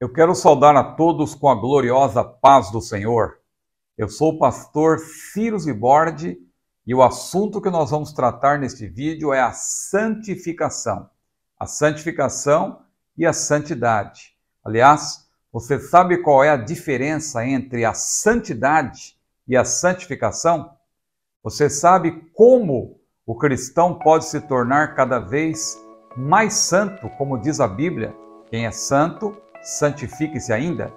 Eu quero saudar a todos com a gloriosa paz do Senhor. Eu sou o pastor Ciro Zibordi e o assunto que nós vamos tratar neste vídeo é a santificação. A santificação e a santidade. Aliás, você sabe qual é a diferença entre a santidade e a santificação? Você sabe como o cristão pode se tornar cada vez mais santo, como diz a Bíblia? Quem é santo, santifique-se ainda.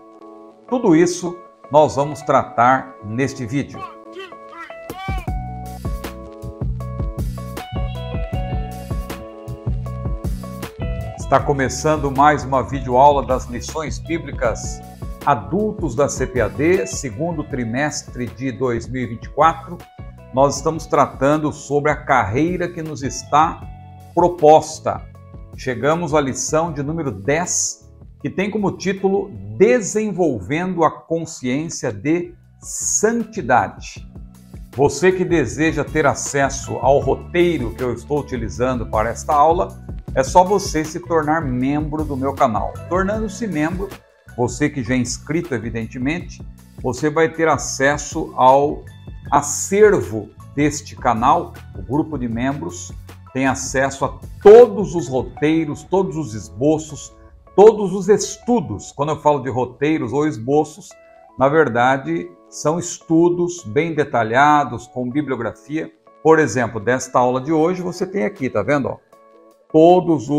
Tudo isso nós vamos tratar neste vídeo. Está começando mais uma videoaula das lições bíblicas adultos da CPAD, segundo trimestre de 2024. Nós estamos tratando sobre a carreira que nos está proposta. Chegamos à lição de número 10, que tem como título Desenvolvendo a Consciência de Santidade. Você que deseja ter acesso ao roteiro que eu estou utilizando para esta aula, é só você se tornar membro do meu canal. Tornando-se membro, você que já é inscrito, evidentemente, você vai ter acesso ao acervo deste canal. O grupo de membros tem acesso a todos os roteiros, todos os esboços, todos os estudos. Quando eu falo de roteiros ou esboços, na verdade, são estudos bem detalhados, com bibliografia. Por exemplo, desta aula de hoje, você tem aqui, tá vendo? Ó, todos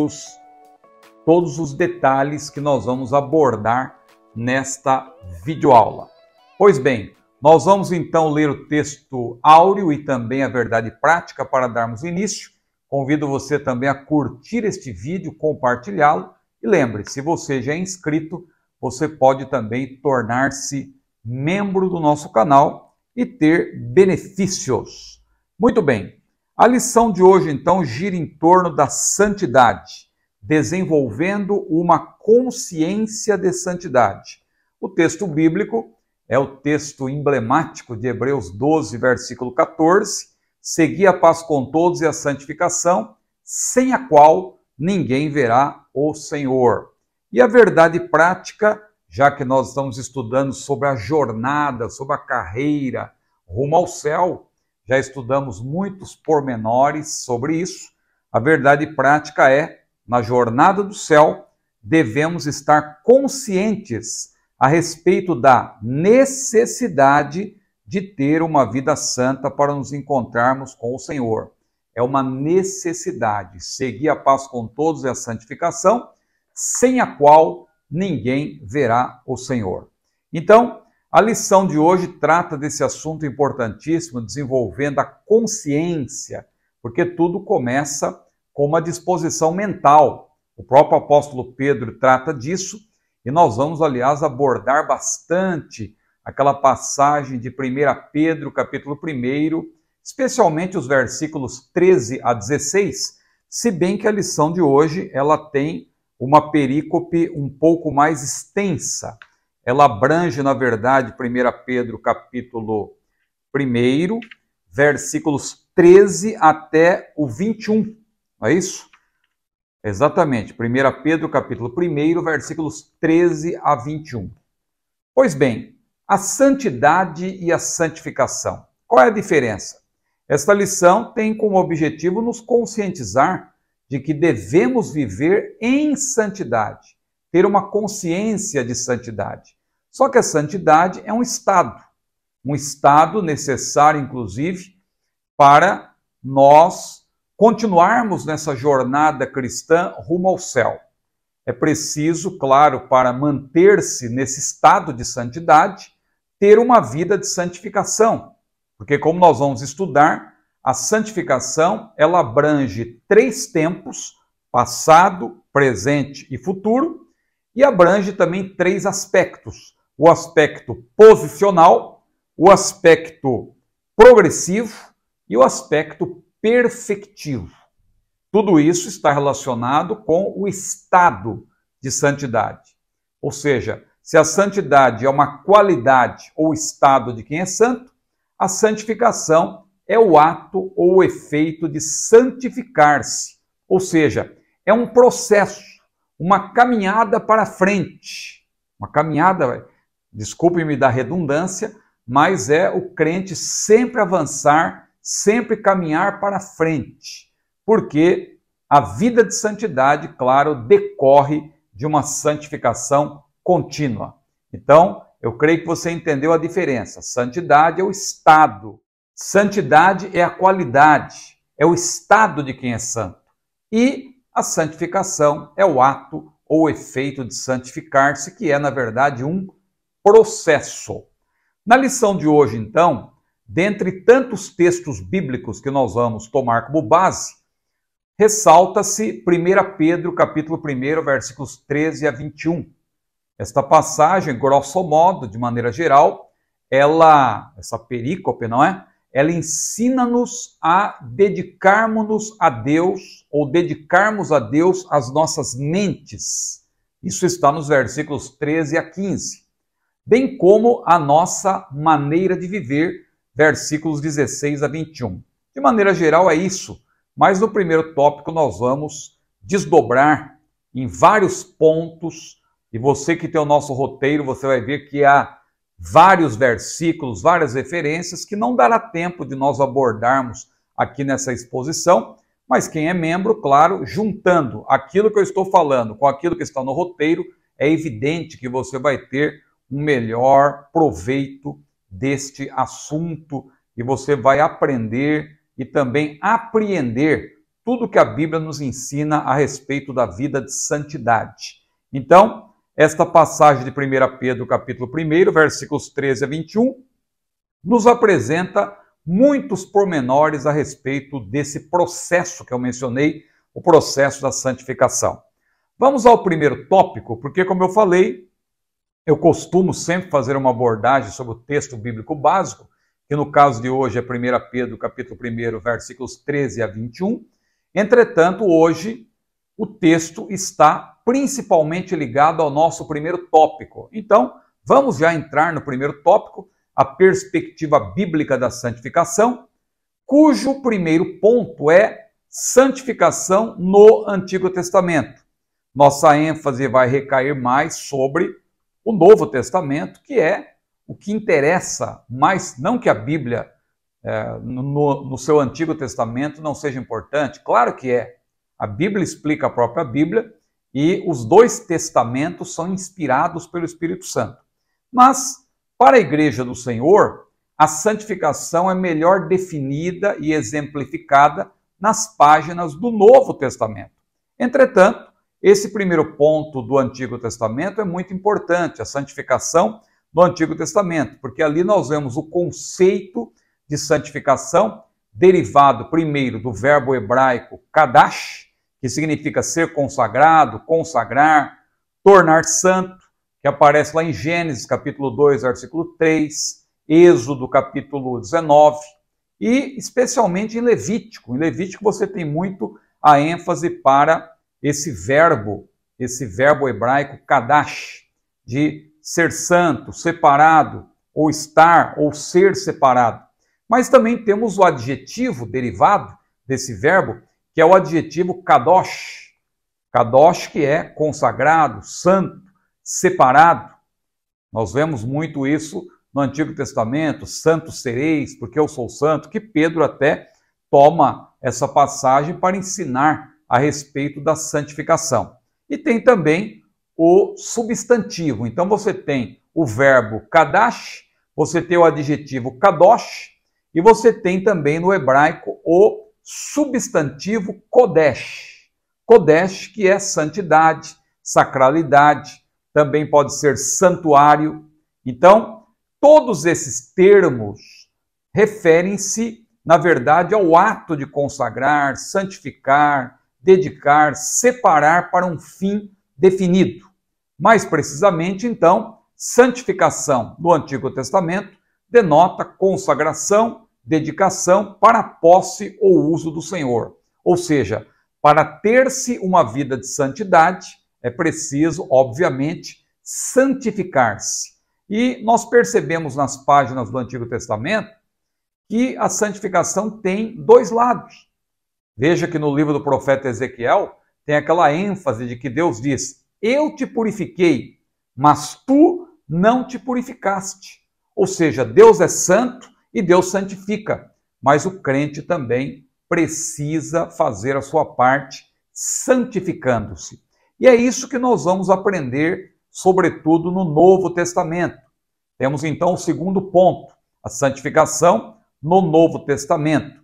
os detalhes que nós vamos abordar nesta videoaula. Pois bem, nós vamos então ler o texto áureo e também a verdade prática para darmos início. Convido você também a curtir este vídeo, compartilhá-lo. E lembre, se você já é inscrito, você pode também tornar-se membro do nosso canal e ter benefícios. Muito bem, a lição de hoje então gira em torno da santidade, desenvolvendo uma consciência de santidade. O texto bíblico é o texto emblemático de Hebreus 12, versículo 14, segui a paz com todos e a santificação, sem a qual ninguém verá o Senhor. E a verdade prática, já que nós estamos estudando sobre a jornada, sobre a carreira rumo ao céu, já estudamos muitos pormenores sobre isso. A verdade prática é, na jornada do céu, devemos estar conscientes a respeito da necessidade de ter uma vida santa para nos encontrarmos com o Senhor. É uma necessidade, seguir a paz com todos e a santificação, sem a qual ninguém verá o Senhor. Então, a lição de hoje trata desse assunto importantíssimo, desenvolvendo a consciência, porque tudo começa com uma disposição mental. O próprio apóstolo Pedro trata disso, e nós vamos, aliás, abordar bastante aquela passagem de 1 Pedro, capítulo 1, especialmente os versículos 13 a 16, se bem que a lição de hoje ela tem uma perícope um pouco mais extensa. Ela abrange, na verdade, 1 Pedro, capítulo 1, versículos 13 até o 21, não é isso? Exatamente, 1 Pedro, capítulo 1, versículos 13 a 21. Pois bem, a santidade e a santificação. Qual é a diferença? Esta lição tem como objetivo nos conscientizar de que devemos viver em santidade, ter uma consciência de santidade. Só que a santidade é um estado necessário, inclusive, para nós continuarmos nessa jornada cristã rumo ao céu. É preciso, claro, para manter-se nesse estado de santidade, ter uma vida de santificação. Porque, como nós vamos estudar, a santificação ela abrange 3 tempos, passado, presente e futuro, e abrange também 3 aspectos. O aspecto posicional, o aspecto progressivo e o aspecto perfectivo. Tudo isso está relacionado com o estado de santidade. Ou seja, se a santidade é uma qualidade ou estado de quem é santo, a santificação é o ato ou o efeito de santificar-se. Ou seja, é um processo, uma caminhada para frente. Uma caminhada, desculpe-me da redundância, mas é o crente sempre avançar, sempre caminhar para frente, porque a vida de santidade, claro, decorre de uma santificação contínua. Então, eu creio que você entendeu a diferença. Santidade é o estado, santidade é a qualidade, é o estado de quem é santo. E a santificação é o ato ou o efeito de santificar-se, que é, na verdade, um processo. Na lição de hoje, então, dentre tantos textos bíblicos que nós vamos tomar como base, ressalta-se 1 Pedro, capítulo 1, versículos 13 a 21. Esta passagem, grosso modo, de maneira geral, essa perícope, não é? Ela ensina-nos a dedicarmos-nos a Deus, ou dedicarmos a Deus as nossas mentes. Isso está nos versículos 13 a 15. Bem como a nossa maneira de viver, versículos 16 a 21. De maneira geral é isso, mas no primeiro tópico nós vamos desdobrar em vários pontos, e você que tem o nosso roteiro, você vai ver que há vários versículos, várias referências que não dará tempo de nós abordarmos aqui nessa exposição, mas quem é membro, claro, juntando aquilo que eu estou falando com aquilo que está no roteiro, é evidente que você vai ter um melhor proveito deste assunto e você vai aprender e também apreender tudo que a Bíblia nos ensina a respeito da vida de santidade. Então, esta passagem de 1 Pedro, capítulo 1, versículos 13 a 21, nos apresenta muitos pormenores a respeito desse processo que eu mencionei, o processo da santificação. Vamos ao primeiro tópico, porque, como eu falei, eu costumo sempre fazer uma abordagem sobre o texto bíblico básico, que no caso de hoje é 1 Pedro, capítulo 1, versículos 13 a 21. Entretanto, hoje, o texto está principalmente ligado ao nosso primeiro tópico. Então, vamos já entrar no primeiro tópico, a perspectiva bíblica da santificação, cujo primeiro ponto é santificação no Antigo Testamento. Nossa ênfase vai recair mais sobre o Novo Testamento, que é o que interessa, mas não que a Bíblia, no seu Antigo Testamento, não seja importante. Claro que é. A Bíblia explica a própria Bíblia e os dois testamentos são inspirados pelo Espírito Santo. Mas, para a Igreja do Senhor, a santificação é melhor definida e exemplificada nas páginas do Novo Testamento. Entretanto, esse primeiro ponto do Antigo Testamento é muito importante, a santificação do Antigo Testamento, porque ali nós vemos o conceito de santificação derivado primeiro do verbo hebraico kadash, que significa ser consagrado, consagrar, tornar santo, que aparece lá em Gênesis capítulo 2, versículo 3, Êxodo capítulo 19 e especialmente em Levítico. Em Levítico você tem muito a ênfase para esse verbo hebraico kadash, de ser santo, separado, ou estar, ou ser separado. Mas também temos o adjetivo derivado desse verbo, que é o adjetivo kadosh. Kadosh, que é consagrado, santo, separado. Nós vemos muito isso no Antigo Testamento, santos sereis, porque eu sou santo, que Pedro até toma essa passagem para ensinar a respeito da santificação. E tem também o substantivo. Então você tem o verbo kadash, você tem o adjetivo kadosh, e você tem também no hebraico o substantivo kodesh. Kodesh, que é santidade, sacralidade, também pode ser santuário. Então, todos esses termos referem-se, na verdade, ao ato de consagrar, santificar, dedicar, separar para um fim definido. Mais precisamente, então, santificação no Antigo Testamento denota consagração, dedicação para a posse ou uso do Senhor. Ou seja, para ter-se uma vida de santidade, é preciso, obviamente, santificar-se. E nós percebemos nas páginas do Antigo Testamento que a santificação tem dois lados. Veja que no livro do profeta Ezequiel tem aquela ênfase de que Deus diz: eu te purifiquei, mas tu não te purificaste. Ou seja, Deus é santo e Deus santifica, mas o crente também precisa fazer a sua parte santificando-se. E é isso que nós vamos aprender, sobretudo no Novo Testamento. Temos então o segundo ponto, a santificação no Novo Testamento,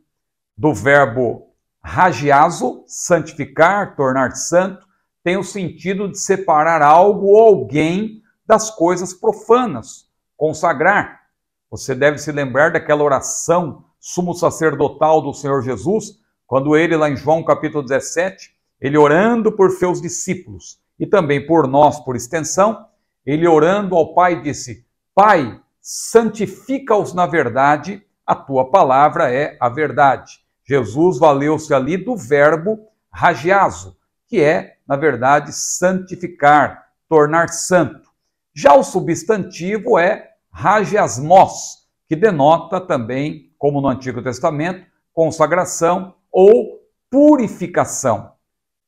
do verbo hagiazo, santificar, tornar santo, tem o sentido de separar algo ou alguém das coisas profanas, consagrar. Você deve se lembrar daquela oração sumo sacerdotal do Senhor Jesus, quando ele, lá em João capítulo 17, ele orando por seus discípulos e também por nós, por extensão, ele orando ao Pai disse: Pai, santifica-os na verdade, a tua palavra é a verdade. Jesus valeu-se ali do verbo hagiazo, que é, na verdade, santificar, tornar santo. Já o substantivo é hagiasmos, que denota também, como no Antigo Testamento, consagração ou purificação.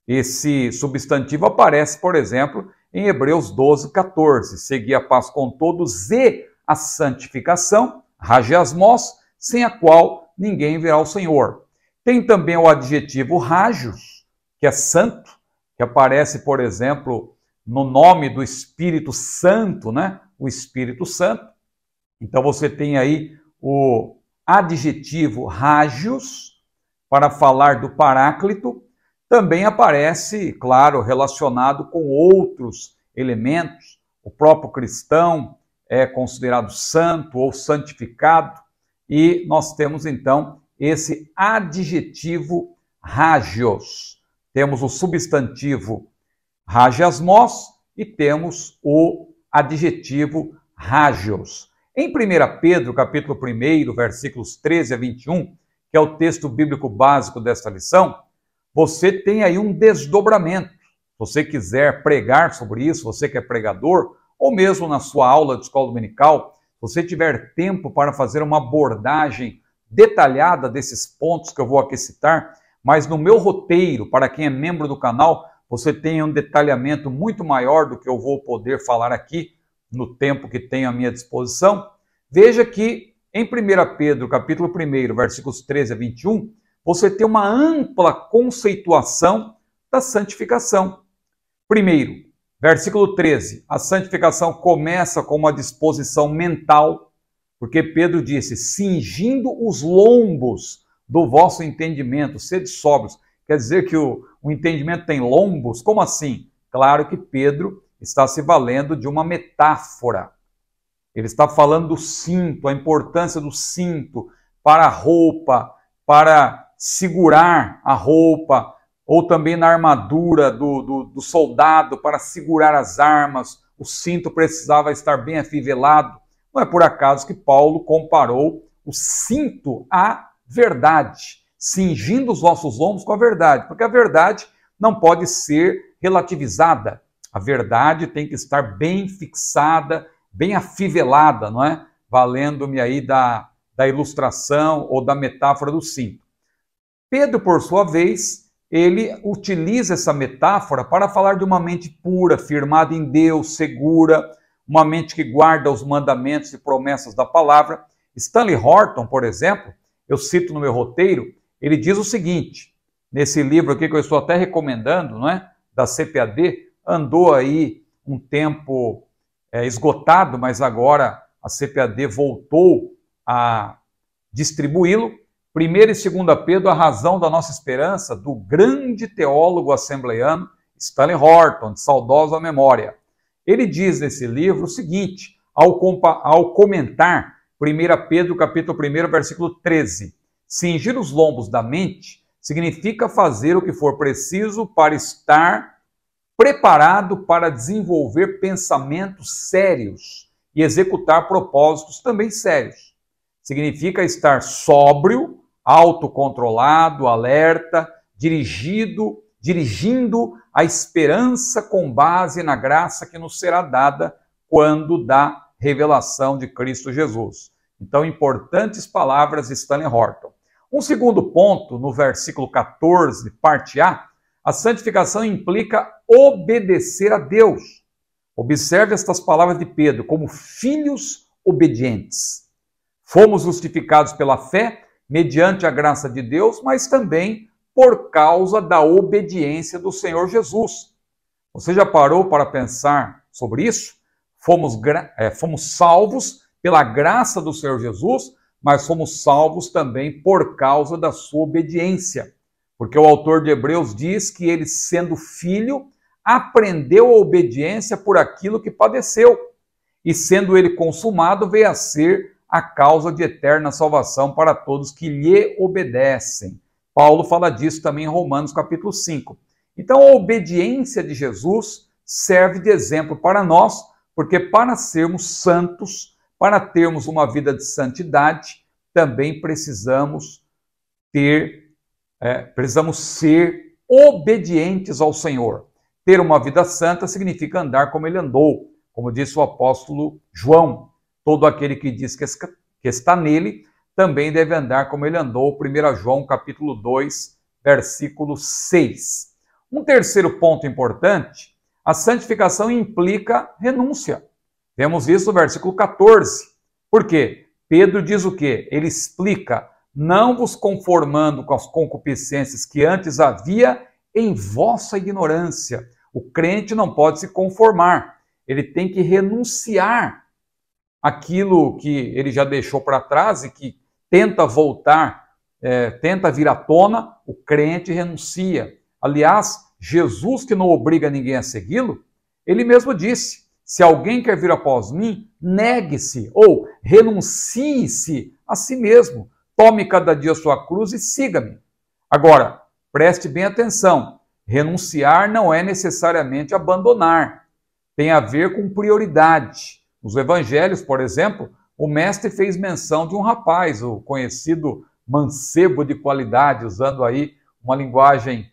Esse substantivo aparece, por exemplo, em Hebreus 12, 14. Segui a paz com todos e a santificação, hagiasmos, sem a qual ninguém verá o Senhor. Tem também o adjetivo hagios, que é santo, que aparece, por exemplo, no nome do Espírito Santo, né? O Espírito Santo. Então você tem aí o adjetivo hagios para falar do Paráclito. Também aparece, claro, relacionado com outros elementos. O próprio cristão é considerado santo ou santificado. E nós temos então esse adjetivo hagios. Temos o substantivo hagiasmos e temos o adjetivo hagios. Em 1 Pedro, capítulo 1, versículos 13 a 21, que é o texto bíblico básico desta lição, você tem aí um desdobramento. Se você quiser pregar sobre isso, você que é pregador, ou mesmo na sua aula de escola dominical, se você tiver tempo para fazer uma abordagem detalhada desses pontos que eu vou aqui citar, mas no meu roteiro, para quem é membro do canal, você tem um detalhamento muito maior do que eu vou poder falar aqui no tempo que tenho à minha disposição. Veja que em 1 Pedro, capítulo 1, versículos 13 a 21, você tem uma ampla conceituação da santificação. Primeiro, versículo 13, a santificação começa com uma disposição mental, porque Pedro disse, cingindo os lombos do vosso entendimento, sede sóbrios. Quer dizer que o entendimento tem lombos? Como assim? Claro que Pedro está se valendo de uma metáfora. Ele está falando do cinto, a importância do cinto para a roupa, para segurar a roupa, ou também na armadura do soldado, para segurar as armas. O cinto precisava estar bem afivelado. Não é por acaso que Paulo comparou o cinto à verdade, cingindo os nossos lombos com a verdade, porque a verdade não pode ser relativizada. A verdade tem que estar bem fixada, bem afivelada, não é? Valendo-me aí da ilustração ou da metáfora do cinto. Pedro, por sua vez, ele utiliza essa metáfora para falar de uma mente pura, firmada em Deus, segura, uma mente que guarda os mandamentos e promessas da palavra. Stanley Horton, por exemplo, eu cito no meu roteiro, ele diz o seguinte, nesse livro aqui que eu estou até recomendando, não é? Da CPAD, andou aí um tempo esgotado, mas agora a CPAD voltou a distribuí-lo. 1 e 2 Pedro, a razão da nossa esperança, do grande teólogo assembleiano Stanley Horton, de saudosa memória. Ele diz nesse livro o seguinte, ao comentar 1 Pedro, capítulo 1, versículo 13, cingir os lombos da mente significa fazer o que for preciso para estar preparado para desenvolver pensamentos sérios e executar propósitos também sérios. Significa estar sóbrio, autocontrolado, alerta, dirigindo a esperança com base na graça que nos será dada quando da revelação de Cristo Jesus. Então, importantes palavras de Stanley Horton. Um segundo ponto, no versículo 14, parte A, a santificação implica obedecer a Deus. Observe estas palavras de Pedro, como filhos obedientes. Fomos justificados pela fé, mediante a graça de Deus, mas também por causa da obediência do Senhor Jesus. Você já parou para pensar sobre isso? Fomos salvos pela graça do Senhor Jesus, mas fomos salvos também por causa da sua obediência. Porque o autor de Hebreus diz que ele, sendo filho, aprendeu a obediência por aquilo que padeceu. E sendo ele consumado, veio a ser a causa de eterna salvação para todos que lhe obedecem. Paulo fala disso também em Romanos capítulo 5. Então a obediência de Jesus serve de exemplo para nós, porque para sermos santos, para termos uma vida de santidade, também precisamos ser obedientes ao Senhor. Ter uma vida santa significa andar como ele andou, como disse o apóstolo João. Todo aquele que diz que está nele, também deve andar como ele andou. 1 João capítulo 2, versículo 6. Um terceiro ponto importante, a santificação implica renúncia. Vemos isso no versículo 14. Por quê? Pedro diz o quê? Ele explica, não vos conformando com as concupiscências que antes havia em vossa ignorância. O crente não pode se conformar, ele tem que renunciar aquilo que ele já deixou para trás e que tenta voltar, tenta vir à tona, o crente renuncia. Aliás, Jesus, que não obriga ninguém a segui-lo, ele mesmo disse, se alguém quer vir após mim, negue-se ou renuncie-se a si mesmo, tome cada dia a sua cruz e siga-me. Agora, preste bem atenção, renunciar não é necessariamente abandonar, tem a ver com prioridade. Nos evangelhos, por exemplo, o mestre fez menção de um rapaz, o conhecido mancebo de qualidade, usando aí uma linguagem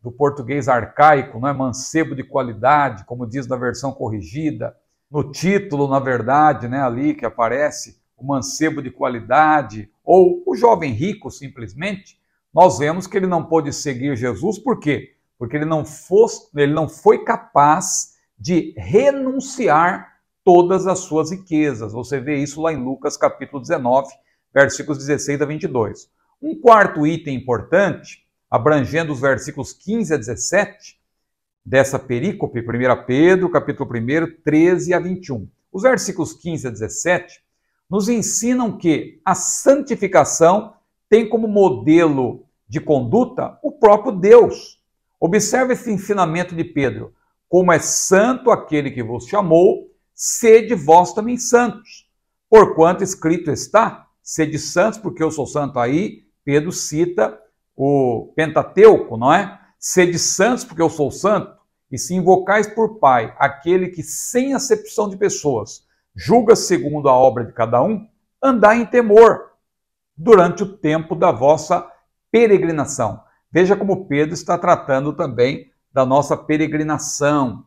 do português arcaico, não é? Mancebo de qualidade, como diz na versão corrigida. No título, na verdade, né, ali que aparece o mancebo de qualidade, ou o jovem rico, simplesmente, nós vemos que ele não pôde seguir Jesus, por quê? Porque ele não foi capaz de renunciar todas as suas riquezas. Você vê isso lá em Lucas capítulo 19, versículos 16 a 22. Um quarto item importante, abrangendo os versículos 15 a 17, dessa perícope, 1 Pedro, capítulo 1, 13 a 21. Os versículos 15 a 17 nos ensinam que a santificação tem como modelo de conduta o próprio Deus. Observe esse ensinamento de Pedro. Como é santo aquele que vos chamou, sede vós também santos. Porquanto escrito está, sede santos, porque eu sou santo. Aí Pedro cita o Pentateuco, não é? Sede santos, porque eu sou santo. E se invocais por Pai aquele que, sem acepção de pessoas, julga segundo a obra de cada um, andai em temor durante o tempo da vossa peregrinação. Veja como Pedro está tratando também da nossa peregrinação,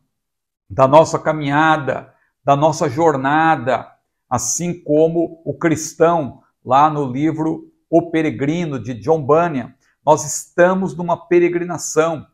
da nossa caminhada, da nossa jornada, assim como o cristão lá no livro O Peregrino, de John Bunyan. Nós estamos numa peregrinação,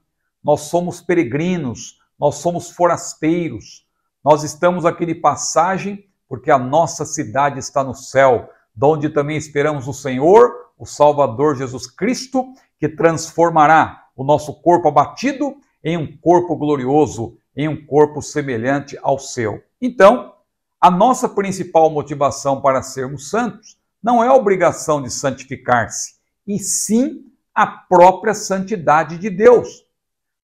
nós somos peregrinos, nós somos forasteiros, nós estamos aqui de passagem porque a nossa cidade está no céu, de onde também esperamos o Senhor, o Salvador Jesus Cristo, que transformará o nosso corpo abatido em um corpo glorioso, em um corpo semelhante ao seu. Então, a nossa principal motivação para sermos santos não é a obrigação de santificar-se, e sim a própria santidade de Deus.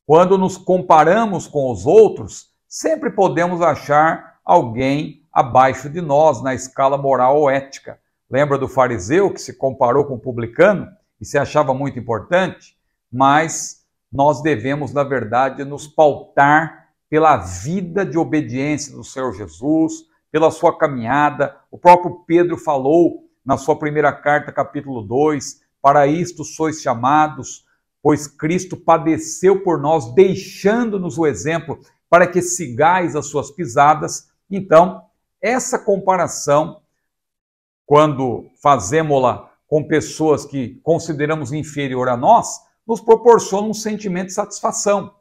Quando nos comparamos com os outros, sempre podemos achar alguém abaixo de nós na escala moral ou ética. Lembra do fariseu que se comparou com o publicano e se achava muito importante? Mas nós devemos, na verdade, nos pautar pela vida de obediência do Senhor Jesus, pela sua caminhada. O próprio Pedro falou na sua primeira carta, capítulo 2, para isto sois chamados, pois Cristo padeceu por nós, deixando-nos o exemplo para que sigais as suas pisadas. Então, essa comparação, quando fazemos-la com pessoas que consideramos inferior a nós, nos proporciona um sentimento de satisfação.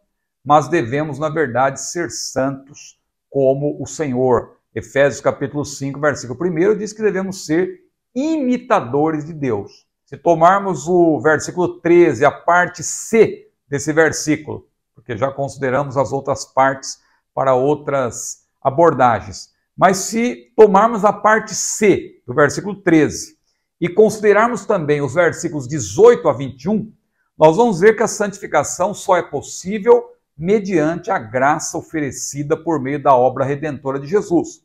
Mas devemos, na verdade, ser santos como o Senhor. Efésios capítulo 5, versículo 1 diz que devemos ser imitadores de Deus. Se tomarmos o versículo 13, a parte C desse versículo, porque já consideramos as outras partes para outras abordagens, mas se tomarmos a parte C do versículo 13 e considerarmos também os versículos 18 a 21, nós vamos ver que a santificação só é possível mediante a graça oferecida por meio da obra redentora de Jesus.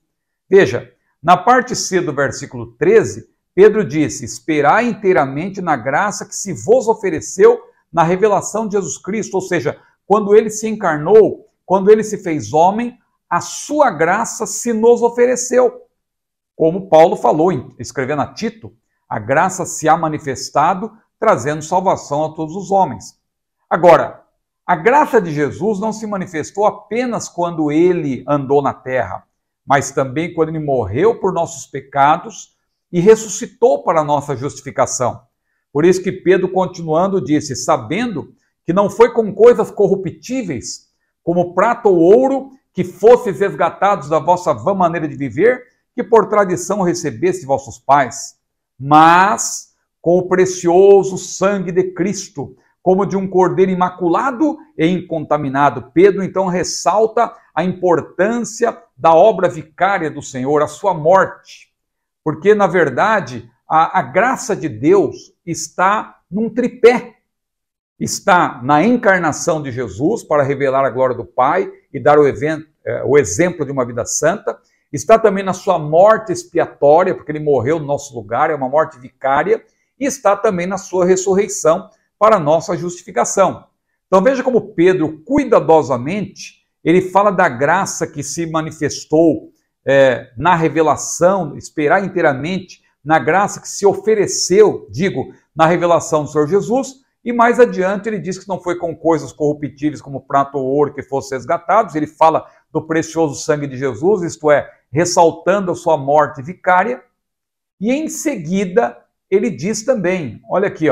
Veja, na parte C do versículo 13, Pedro disse: esperai inteiramente na graça que se vos ofereceu na revelação de Jesus Cristo, ou seja, quando ele se encarnou, quando ele se fez homem, a sua graça se nos ofereceu. Como Paulo falou, escrevendo a Tito, a graça se há manifestado, trazendo salvação a todos os homens. Agora, a graça de Jesus não se manifestou apenas quando ele andou na terra, mas também quando ele morreu por nossos pecados e ressuscitou para a nossa justificação. Por isso que Pedro, continuando, disse: sabendo que não foi com coisas corruptíveis, como prata ou ouro, que fosseis resgatados da vossa vã maneira de viver, que por tradição recebesse vossos pais, mas com o precioso sangue de Cristo, como de um cordeiro imaculado e incontaminado. Pedro, então, ressalta a importância da obra vicária do Senhor, a sua morte. Porque, na verdade, a graça de Deus está num tripé. Está na encarnação de Jesus, para revelar a glória do Pai e dar o exemplo de uma vida santa. Está também na sua morte expiatória, porque ele morreu no nosso lugar, é uma morte vicária. E está também na sua ressurreição, para a nossa justificação. Então veja como Pedro, cuidadosamente, ele fala da graça que se manifestou na revelação, esperar inteiramente, na graça que se ofereceu, na revelação do Senhor Jesus, e mais adiante ele diz que não foi com coisas corruptíveis como prata ou ouro que fossem resgatados, ele fala do precioso sangue de Jesus, isto é, ressaltando a sua morte vicária, e em seguida ele diz também, olha aqui,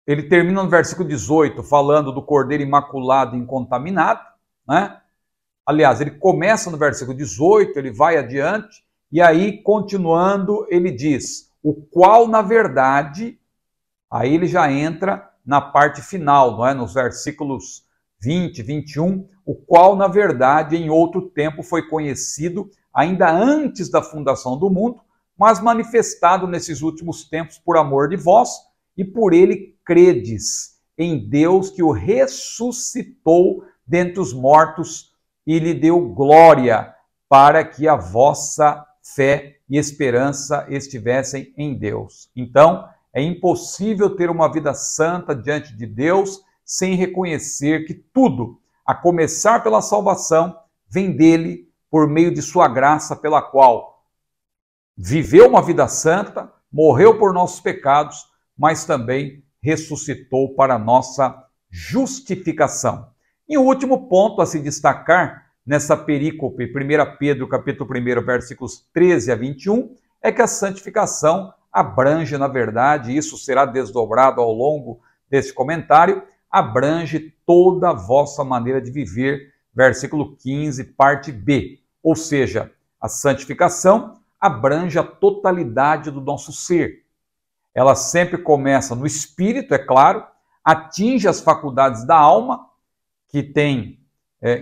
ele termina no versículo 18, falando do cordeiro imaculado e incontaminado, né? Aliás, ele começa no versículo 18, ele vai adiante, e aí, continuando, ele diz: o qual, na verdade, aí ele já entra na parte final, não é? Nos versículos 20, 21, o qual, na verdade, em outro tempo foi conhecido, ainda antes da fundação do mundo, mas manifestado nesses últimos tempos por amor de vós, e por ele credes em Deus que o ressuscitou dentre os mortos e lhe deu glória, para que a vossa fé e esperança estivessem em Deus. Então, é impossível ter uma vida santa diante de Deus sem reconhecer que tudo, a começar pela salvação, vem dele por meio de sua graça, pela qual viveu uma vida santa, morreu por nossos pecados, mas também ressuscitou para a nossa justificação. E o último ponto a se destacar nessa perícope, 1 Pedro, capítulo 1, versículos 13 a 21, é que a santificação abrange, na verdade, isso será desdobrado ao longo desse comentário, abrange toda a vossa maneira de viver, versículo 15, parte B. Ou seja, a santificação abrange a totalidade do nosso ser. Ela sempre começa no espírito, é claro, atinge as faculdades da alma, que tem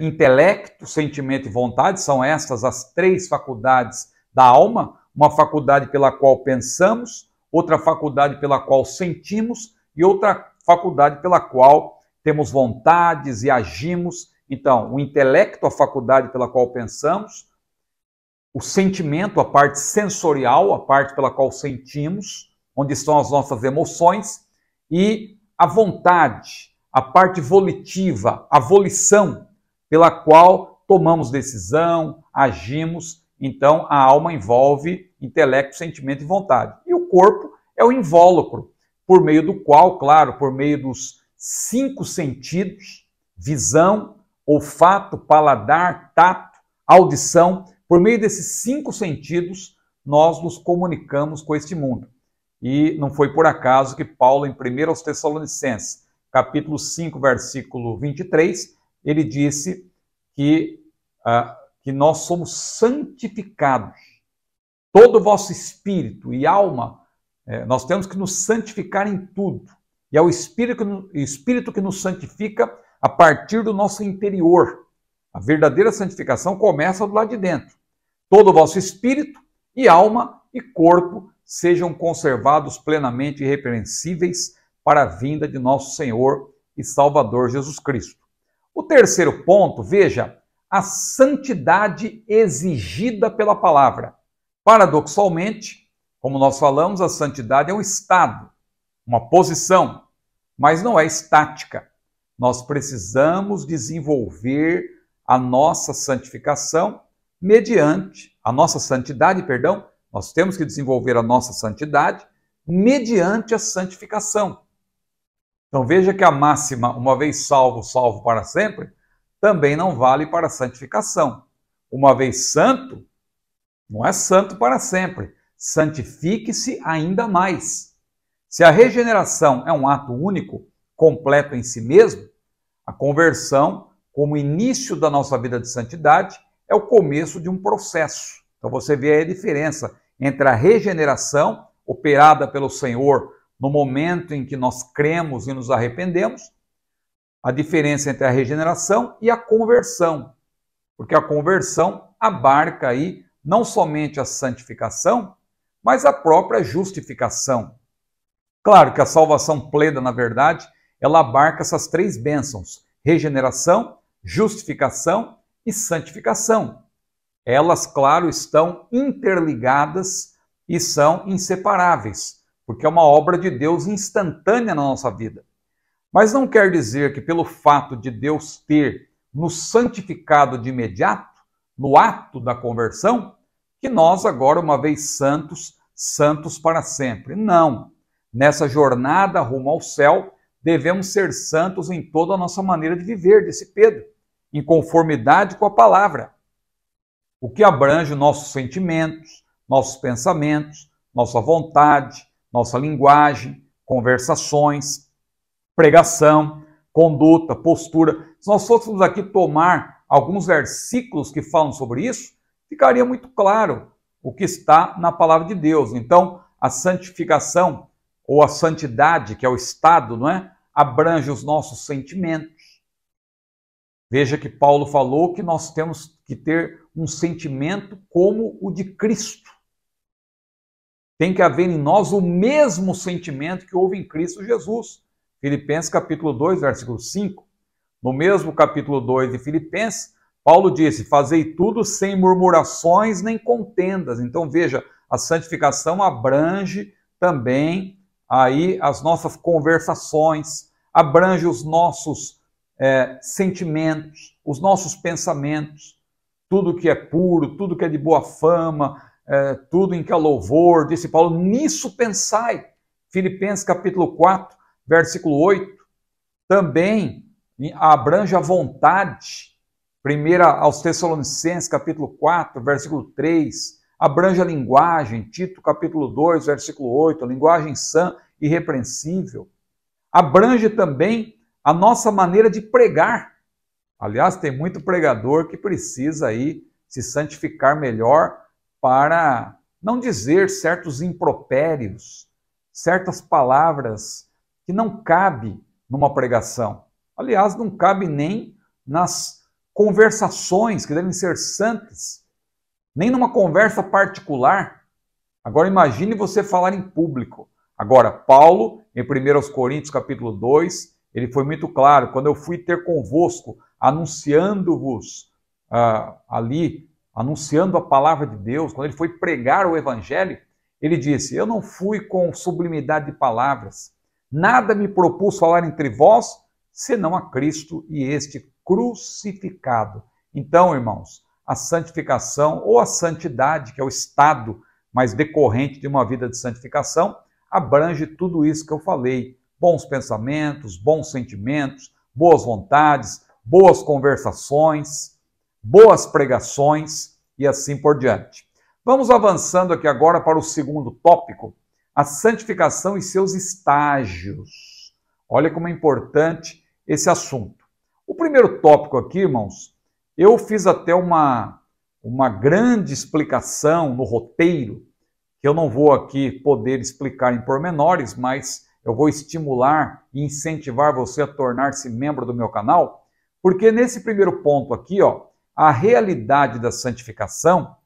intelecto, sentimento e vontade, são estas as três faculdades da alma, uma faculdade pela qual pensamos, outra faculdade pela qual sentimos e outra faculdade pela qual temos vontades e agimos. Então, o intelecto, a faculdade pela qual pensamos, o sentimento, a parte sensorial, a parte pela qual sentimos, onde estão as nossas emoções, e a vontade, a parte volitiva, a volição, pela qual tomamos decisão, agimos. Então, a alma envolve intelecto, sentimento e vontade. E o corpo é o invólucro, por meio do qual, claro, por meio dos 5 sentidos, visão, olfato, paladar, tato, audição, por meio desses 5 sentidos, nós nos comunicamos com este mundo. E não foi por acaso que Paulo, em 1 aos Tessalonicenses, capítulo 5, versículo 23, ele disse que nós somos santificados. Todo o vosso espírito e alma, nós temos que nos santificar em tudo. E é o Espírito que nos santifica a partir do nosso interior. A verdadeira santificação começa do lado de dentro. Todo o vosso espírito e alma e corpo sejam conservados plenamente irrepreensíveis para a vinda de nosso Senhor e Salvador Jesus Cristo. O terceiro ponto, veja, a santidade exigida pela palavra. Paradoxalmente, como nós falamos, a santidade é um estado, uma posição, mas não é estática. Nós precisamos desenvolver a nossa santificação mediante, a nossa santidade, perdão, nós temos que desenvolver a nossa santidade mediante a santificação. Então veja que a máxima, uma vez salvo, salvo para sempre, também não vale para a santificação. Uma vez santo, não é santo para sempre. Santifique-se ainda mais. Se a regeneração é um ato único, completo em si mesmo, a conversão, como início da nossa vida de santidade, é o começo de um processo. Então você vê aí a diferença entre a regeneração operada pelo Senhor no momento em que nós cremos e nos arrependemos, a diferença entre a regeneração e a conversão. Porque a conversão abarca aí não somente a santificação, mas a própria justificação. Claro que a salvação plena, na verdade, ela abarca essas três bênçãos: regeneração, justificação e santificação. Elas, claro, estão interligadas e são inseparáveis, porque é uma obra de Deus instantânea na nossa vida. Mas não quer dizer que pelo fato de Deus ter nos santificado de imediato, no ato da conversão, que nós agora, uma vez santos, santos para sempre. Não. Nessa jornada rumo ao céu, devemos ser santos em toda a nossa maneira de viver, disse Pedro, em conformidade com a palavra. O que abrange nossos sentimentos, nossos pensamentos, nossa vontade, nossa linguagem, conversações, pregação, conduta, postura. Se nós fôssemos aqui tomar alguns versículos que falam sobre isso, ficaria muito claro o que está na palavra de Deus. Então, a santificação ou a santidade, que é o estado, não é? Abrange os nossos sentimentos. Veja que Paulo falou que nós temos que ter um sentimento como o de Cristo. Tem que haver em nós o mesmo sentimento que houve em Cristo Jesus. Filipenses capítulo 2, versículo 5. No mesmo capítulo 2 de Filipenses, Paulo disse: fazei tudo sem murmurações nem contendas. Então veja, a santificação abrange também aí as nossas conversações, abrange os nossos sentimentos, os nossos pensamentos, tudo que é puro, tudo que é de boa fama, tudo em que há louvor, disse Paulo, nisso pensai. Filipenses capítulo 4, versículo 8, também abrange a vontade. 1 aos Tessalonicenses capítulo 4, versículo 3, abrange a linguagem. Tito capítulo 2, versículo 8, a linguagem sã e irrepreensível. Abrange também a nossa maneira de pregar. Aliás, tem muito pregador que precisa aí se santificar melhor para não dizer certos impropérios, certas palavras que não cabe numa pregação. Aliás, não cabe nem nas conversações que devem ser santas, nem numa conversa particular. Agora imagine você falar em público. Agora, Paulo, em 1 Coríntios capítulo 2, ele foi muito claro, quando eu fui ter convosco, anunciando-vos anunciando a palavra de Deus, quando ele foi pregar o evangelho, ele disse, eu não fui com sublimidade de palavras, nada me propus falar entre vós, senão a Cristo e este crucificado. Então, irmãos, a santificação ou a santidade, que é o estado mais decorrente de uma vida de santificação, abrange tudo isso que eu falei. Bons pensamentos, bons sentimentos, boas vontades, boas conversações, boas pregações e assim por diante. Vamos avançando aqui agora para o segundo tópico, a santificação e seus estágios. Olha como é importante esse assunto. O primeiro tópico aqui, irmãos, eu fiz até uma grande explicação no roteiro, que eu não vou aqui poder explicar em pormenores, mas eu vou estimular e incentivar você a tornar-se membro do meu canal, porque nesse primeiro ponto aqui, ó, a realidade da santificação,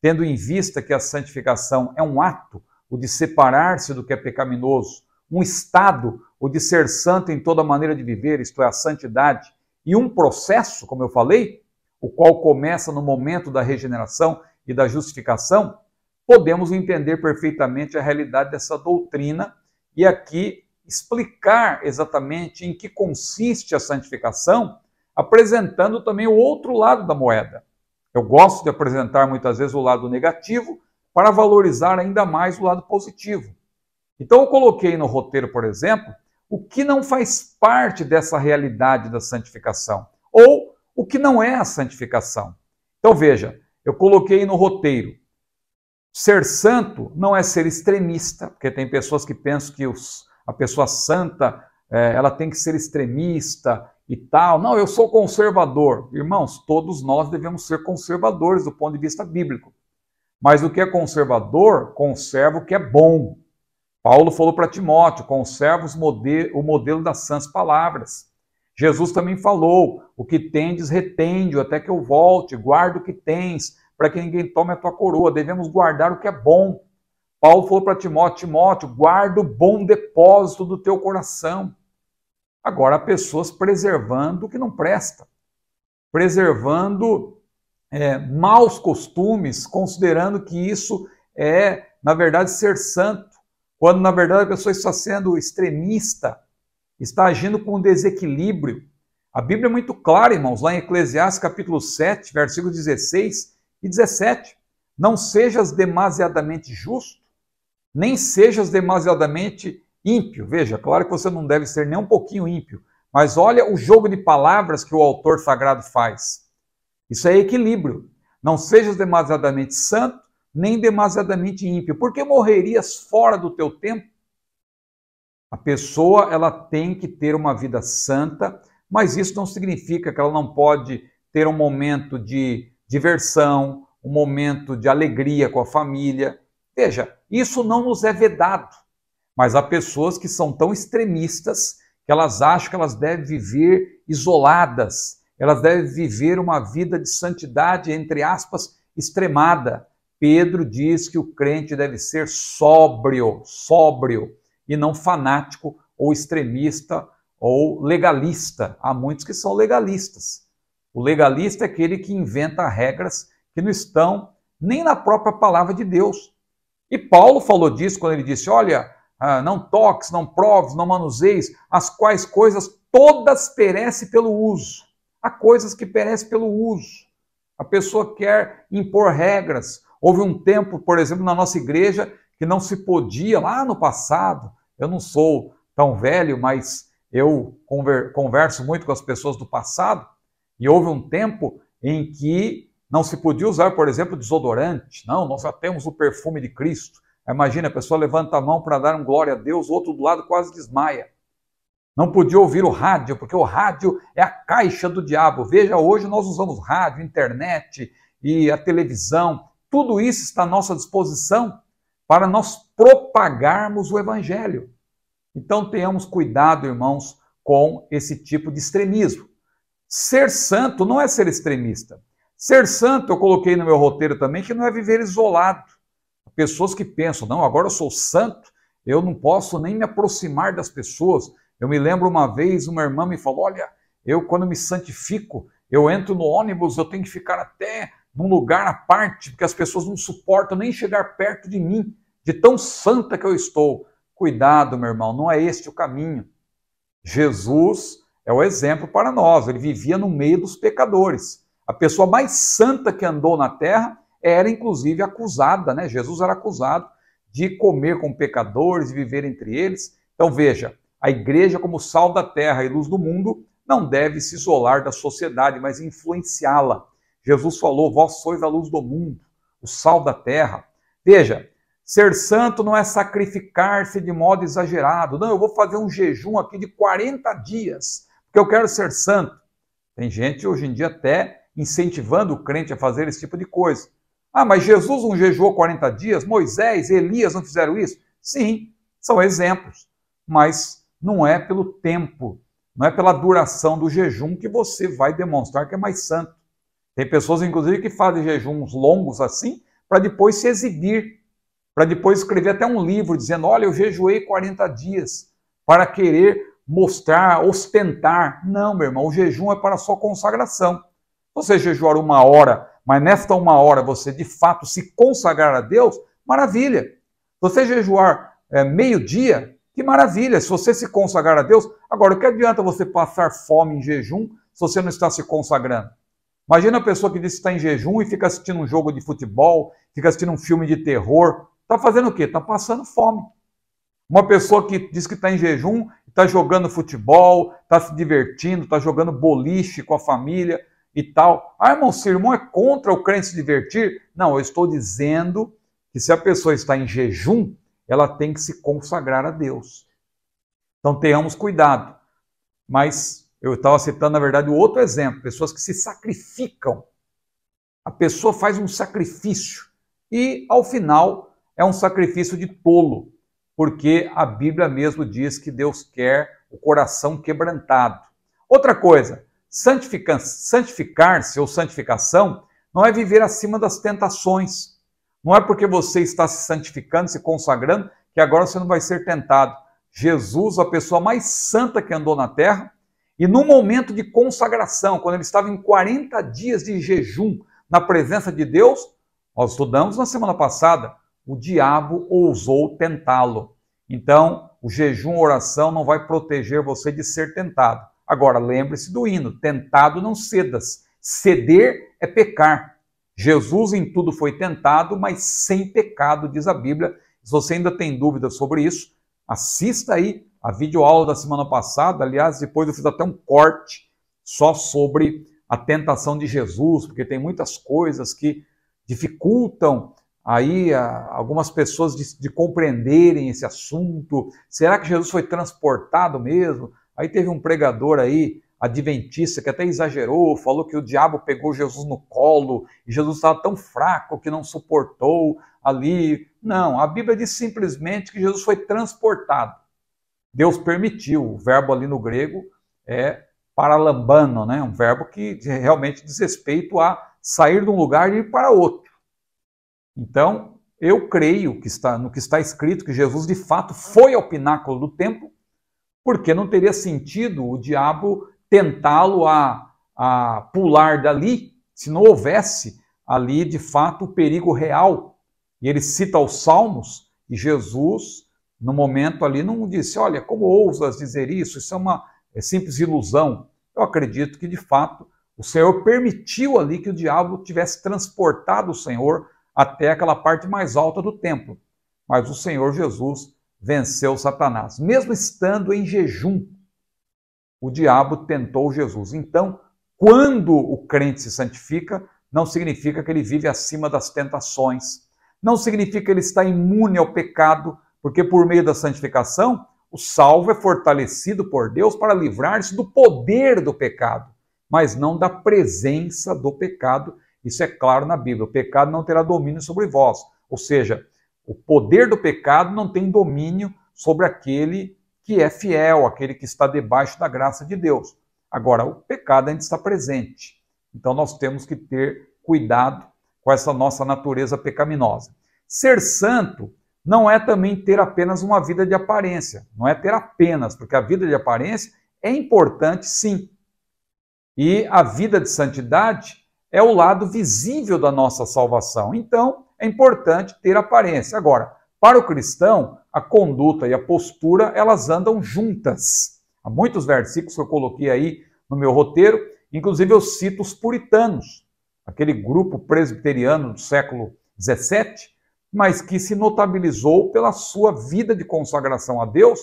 tendo em vista que a santificação é um ato, o de separar-se do que é pecaminoso, um estado, o de ser santo em toda maneira de viver, isto é, a santidade, e um processo, como eu falei, o qual começa no momento da regeneração e da justificação, podemos entender perfeitamente a realidade dessa doutrina e aqui explicar exatamente em que consiste a santificação, apresentando também o outro lado da moeda. Eu gosto de apresentar muitas vezes o lado negativo para valorizar ainda mais o lado positivo. Então eu coloquei no roteiro, por exemplo, o que não faz parte dessa realidade da santificação, ou o que não é a santificação. Então veja, eu coloquei no roteiro, ser santo não é ser extremista, porque tem pessoas que pensam que a pessoa santa ela tem que ser extremista e tal. Não, eu sou conservador. Irmãos, todos nós devemos ser conservadores do ponto de vista bíblico. Mas o que é conservador, conserva o que é bom. Paulo falou para Timóteo, conserva o modelo das sãs palavras. Jesus também falou, o que tendes, retende até que eu volte, guarda o que tens, para que ninguém tome a tua coroa. Devemos guardar o que é bom. Paulo falou para Timóteo, Timóteo, guarda o bom depósito do teu coração. Agora, há pessoas preservando o que não presta, preservando maus costumes, considerando que isso é, na verdade, ser santo, quando, na verdade, a pessoa está sendo extremista, está agindo com desequilíbrio. A Bíblia é muito clara, irmãos, lá em Eclesiastes capítulo 7, versículos 16 e 17. Não sejas demasiadamente justo, nem sejas demasiadamente ímpio. Veja, claro que você não deve ser nem um pouquinho ímpio, mas olha o jogo de palavras que o autor sagrado faz. Isso é equilíbrio. Não sejas demasiadamente santo, nem demasiadamente ímpio, porque morrerias fora do teu tempo. A pessoa ela tem que ter uma vida santa, mas isso não significa que ela não pode ter um momento de diversão, um momento de alegria com a família. Veja, isso não nos é vedado, mas há pessoas que são tão extremistas que elas acham que elas devem viver isoladas, elas devem viver uma vida de santidade, entre aspas, extremada. Pedro diz que o crente deve ser sóbrio, e não fanático ou extremista ou legalista. Há muitos que são legalistas. O legalista é aquele que inventa regras que não estão nem na própria palavra de Deus. E Paulo falou disso quando ele disse, olha, não toques, não proves, não manuseis, as quais coisas todas perecem pelo uso. Há coisas que perecem pelo uso. A pessoa quer impor regras. Houve um tempo, por exemplo, na nossa igreja, que não se podia, lá no passado, eu não sou tão velho, mas eu converso muito com as pessoas do passado, e houve um tempo em que não se podia usar, por exemplo, desodorante. Não, nós já temos o perfume de Cristo. Imagina, a pessoa levanta a mão para dar um glória a Deus, o outro do lado quase desmaia. Não podia ouvir o rádio, porque o rádio é a caixa do diabo. Veja, hoje nós usamos rádio, internet e a televisão. Tudo isso está à nossa disposição para nós propagarmos o Evangelho. Então tenhamos cuidado, irmãos, com esse tipo de extremismo. Ser santo não é ser extremista. Ser santo, eu coloquei no meu roteiro também, que não é viver isolado. Pessoas que pensam, não, agora eu sou santo, eu não posso nem me aproximar das pessoas. Eu me lembro uma vez, uma irmã me falou, olha, eu quando me santifico, eu entro no ônibus, eu tenho que ficar até num lugar à parte, porque as pessoas não suportam nem chegar perto de mim, de tão santa que eu estou. Cuidado, meu irmão, não é este o caminho. Jesus é o exemplo para nós, ele vivia no meio dos pecadores. A pessoa mais santa que andou na terra era inclusive acusada, né? Jesus era acusado de comer com pecadores, de viver entre eles. Então veja, a igreja como sal da terra e luz do mundo não deve se isolar da sociedade, mas influenciá-la. Jesus falou, vós sois a luz do mundo, o sal da terra. Veja, ser santo não é sacrificar-se de modo exagerado. Não, eu vou fazer um jejum aqui de 40 dias, porque eu quero ser santo. Tem gente hoje em dia até incentivando o crente a fazer esse tipo de coisa. Ah, mas Jesus não jejuou 40 dias? Moisés, Elias não fizeram isso? Sim, são exemplos, mas não é pelo tempo, não é pela duração do jejum que você vai demonstrar que é mais santo. Tem pessoas, inclusive, que fazem jejuns longos assim, para depois se exibir, para depois escrever até um livro dizendo, olha, eu jejuei 40 dias, para querer mostrar, ostentar. Não, meu irmão, o jejum é para a sua consagração. Você jejuar 1 hora, mas nesta 1 hora você de fato se consagrar a Deus, maravilha. Você jejuar meio-dia, que maravilha, se você se consagrar a Deus. Agora, o que adianta você passar fome em jejum se você não está se consagrando? Imagina a pessoa que diz que está em jejum e fica assistindo um jogo de futebol, fica assistindo um filme de terror. Está fazendo o quê? Está passando fome. Uma pessoa que diz que está em jejum, está jogando futebol, está se divertindo, está jogando boliche com a família e tal. Ah, irmão, se o irmão é contra o crente se divertir? Não, eu estou dizendo que se a pessoa está em jejum, ela tem que se consagrar a Deus. Então tenhamos cuidado. Mas eu estava citando, na verdade, o outro exemplo, pessoas que se sacrificam. A pessoa faz um sacrifício e, ao final, é um sacrifício de tolo, porque a Bíblia mesmo diz que Deus quer o coração quebrantado. Outra coisa, santificar-se ou santificação não é viver acima das tentações. Não é porque você está se santificando, se consagrando, que agora você não vai ser tentado. Jesus, a pessoa mais santa que andou na terra, e no momento de consagração, quando ele estava em 40 dias de jejum na presença de Deus, nós estudamos na semana passada, o diabo ousou tentá-lo. Então, o jejum, oração não vai proteger você de ser tentado. Agora, lembre-se do hino, tentado não cedas. Ceder é pecar. Jesus em tudo foi tentado, mas sem pecado, diz a Bíblia. Se você ainda tem dúvidas sobre isso, assista aí a videoaula da semana passada. Aliás, depois eu fiz até um corte só sobre a tentação de Jesus, porque tem muitas coisas que dificultam aí algumas pessoas de compreenderem esse assunto. Será que Jesus foi transportado mesmo? Aí teve um pregador aí, adventista, que até exagerou, falou que o diabo pegou Jesus no colo e Jesus estava tão fraco que não suportou ali. Não, a Bíblia diz simplesmente que Jesus foi transportado. Deus permitiu. O verbo ali no grego é paralambano, né? Um verbo que realmente diz respeito a sair de um lugar e ir para outro. Então, eu creio no que está escrito, que Jesus de fato foi ao pináculo do templo, porque não teria sentido o diabo tentá-lo a pular dali, se não houvesse ali de fato o perigo real. E ele cita os Salmos, e Jesus, no momento ali, não disse, olha, como ousas dizer isso? Isso é uma simples ilusão. Eu acredito que de fato o Senhor permitiu ali que o diabo tivesse transportado o Senhor até aquela parte mais alta do templo. Mas o Senhor Jesus venceu Satanás. Mesmo estando em jejum, o diabo tentou Jesus. Então, quando o crente se santifica, não significa que ele vive acima das tentações. Não significa que ele está imune ao pecado, porque por meio da santificação, o salvo é fortalecido por Deus para livrar-se do poder do pecado, mas não da presença do pecado. Isso é claro na Bíblia. O pecado não terá domínio sobre vós. Ou seja, o poder do pecado não tem domínio sobre aquele que é fiel, aquele que está debaixo da graça de Deus. Agora, o pecado ainda está presente. Então nós temos que ter cuidado com essa nossa natureza pecaminosa. Ser santo não é também ter apenas uma vida de aparência. Não é ter apenas, porque a vida de aparência é importante, sim. E a vida de santidade é o lado visível da nossa salvação. Então, é importante ter aparência. Agora, para o cristão, a conduta e a postura, elas andam juntas. Há muitos versículos que eu coloquei aí no meu roteiro, inclusive eu cito os puritanos, aquele grupo presbiteriano do século XVII, mas que se notabilizou pela sua vida de consagração a Deus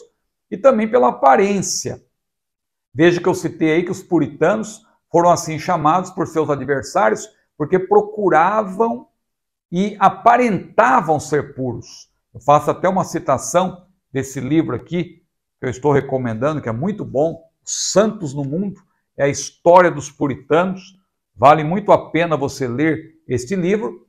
e também pela aparência. Veja que eu citei aí que os puritanos foram assim chamados por seus adversários porque procuravam e aparentavam ser puros. Eu faço até uma citação desse livro aqui, que eu estou recomendando, que é muito bom, Santos no Mundo. é a história dos puritanos. Vale muito a pena você ler este livro,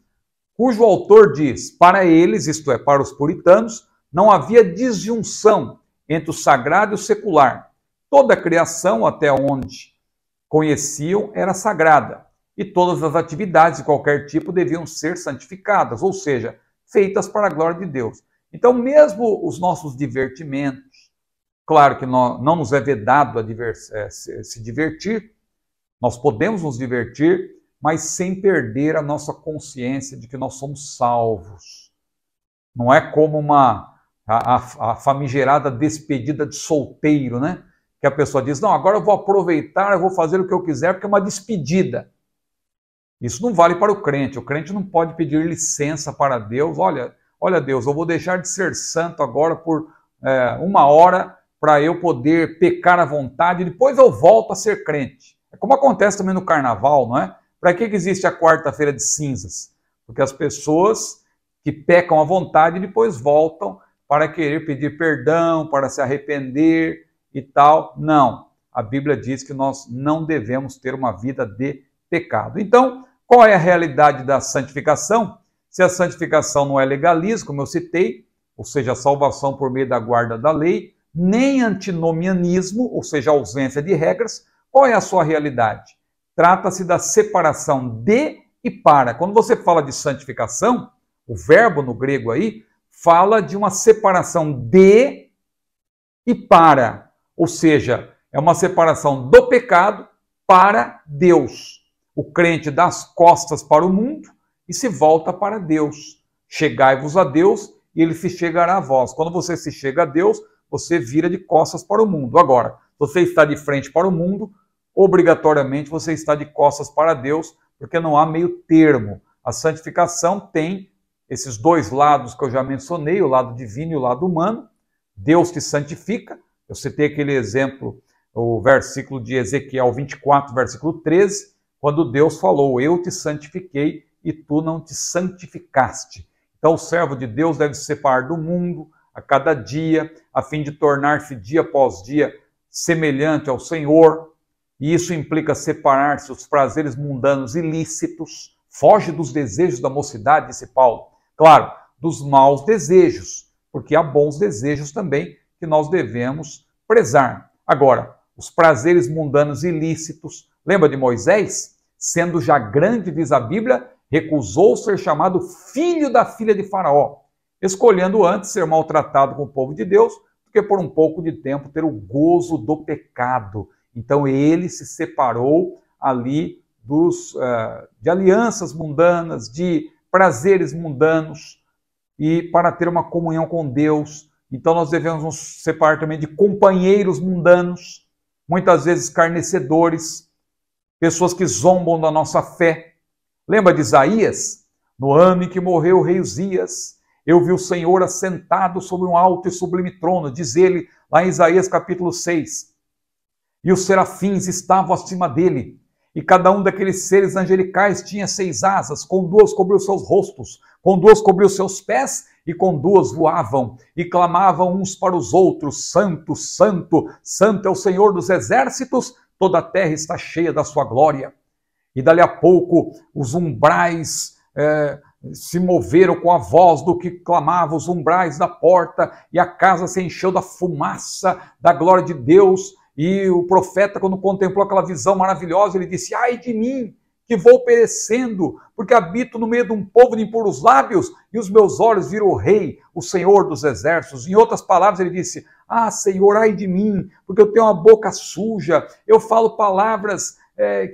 cujo autor diz: para eles, isto é, para os puritanos, não havia disjunção entre o sagrado e o secular. Toda a criação, até onde conheciam, era sagrada, e todas as atividades de qualquer tipo deviam ser santificadas, ou seja, feitas para a glória de Deus. Então, mesmo os nossos divertimentos, claro que não nos é vedado se divertir, nós podemos nos divertir, mas sem perder a nossa consciência de que nós somos salvos. Não é como a famigerada despedida de solteiro, né? Que a pessoa diz: não, agora eu vou aproveitar, eu vou fazer o que eu quiser, porque é uma despedida. Isso não vale para o crente. O crente não pode pedir licença para Deus. Olha Deus, eu vou deixar de ser santo agora por 1 hora para eu poder pecar à vontade e depois eu volto a ser crente. É como acontece também no carnaval, não é? Para que existe a quarta-feira de cinzas? Porque as pessoas que pecam à vontade depois voltam para querer pedir perdão, para se arrepender e tal. Não. A Bíblia diz que nós não devemos ter uma vida de pecado. Então, qual é a realidade da santificação? Se a santificação não é legalismo, como eu citei, ou seja, a salvação por meio da guarda da lei, nem antinomianismo, ou seja, a ausência de regras, qual é a sua realidade? Trata-se da separação de e para. Quando você fala de santificação, o verbo no grego aí fala de uma separação de e para, ou seja, é uma separação do pecado para Deus. O crente dá as costas para o mundo e se volta para Deus. Chegai-vos a Deus e ele se chegará a vós. Quando você se chega a Deus, você vira de costas para o mundo. Agora, você está de frente para o mundo, obrigatoriamente você está de costas para Deus, porque não há meio termo. A santificação tem esses dois lados que eu já mencionei, o lado divino e o lado humano. Deus te santifica. Eu citei aquele exemplo, o versículo de Ezequiel 24, versículo 13, quando Deus falou: eu te santifiquei e tu não te santificaste. Então o servo de Deus deve se separar do mundo a cada dia, a fim de tornar-se dia após dia semelhante ao Senhor. E isso implica separar-se dos prazeres mundanos ilícitos. Foge dos desejos da mocidade, disse Paulo. Claro, dos maus desejos, porque há bons desejos também que nós devemos prezar. Agora, os prazeres mundanos ilícitos. Lembra de Moisés? Sendo já grande, diz a Bíblia, recusou ser chamado filho da filha de Faraó, escolhendo antes ser maltratado com o povo de Deus do que por um pouco de tempo ter o gozo do pecado. Então ele se separou ali de alianças mundanas, de prazeres mundanos, e para ter uma comunhão com Deus. Então nós devemos nos separar também de companheiros mundanos, muitas vezes escarnecedores, pessoas que zombam da nossa fé. Lembra de Isaías? No ano em que morreu o rei Uzias, eu vi o Senhor assentado sobre um alto e sublime trono, diz ele lá em Isaías capítulo 6. E os serafins estavam acima dele, e cada um daqueles seres angelicais tinha 6 asas, com 2 cobriu seus rostos, com 2 cobriu seus pés, e com 2 voavam, e clamavam uns para os outros: Santo, Santo, Santo é o Senhor dos exércitos, toda a terra está cheia da sua glória. E dali a pouco os umbrais se moveram com a voz do que clamava, os umbrais da porta, e a casa se encheu da fumaça da glória de Deus. E o profeta, quando contemplou aquela visão maravilhosa, ele disse: ai de mim, que vou perecendo, porque habito no meio de um povo de impuros lábios, e os meus olhos viram o Rei, o Senhor dos exércitos. Em outras palavras, ele disse: ah, Senhor, ai de mim, porque eu tenho uma boca suja, eu falo palavras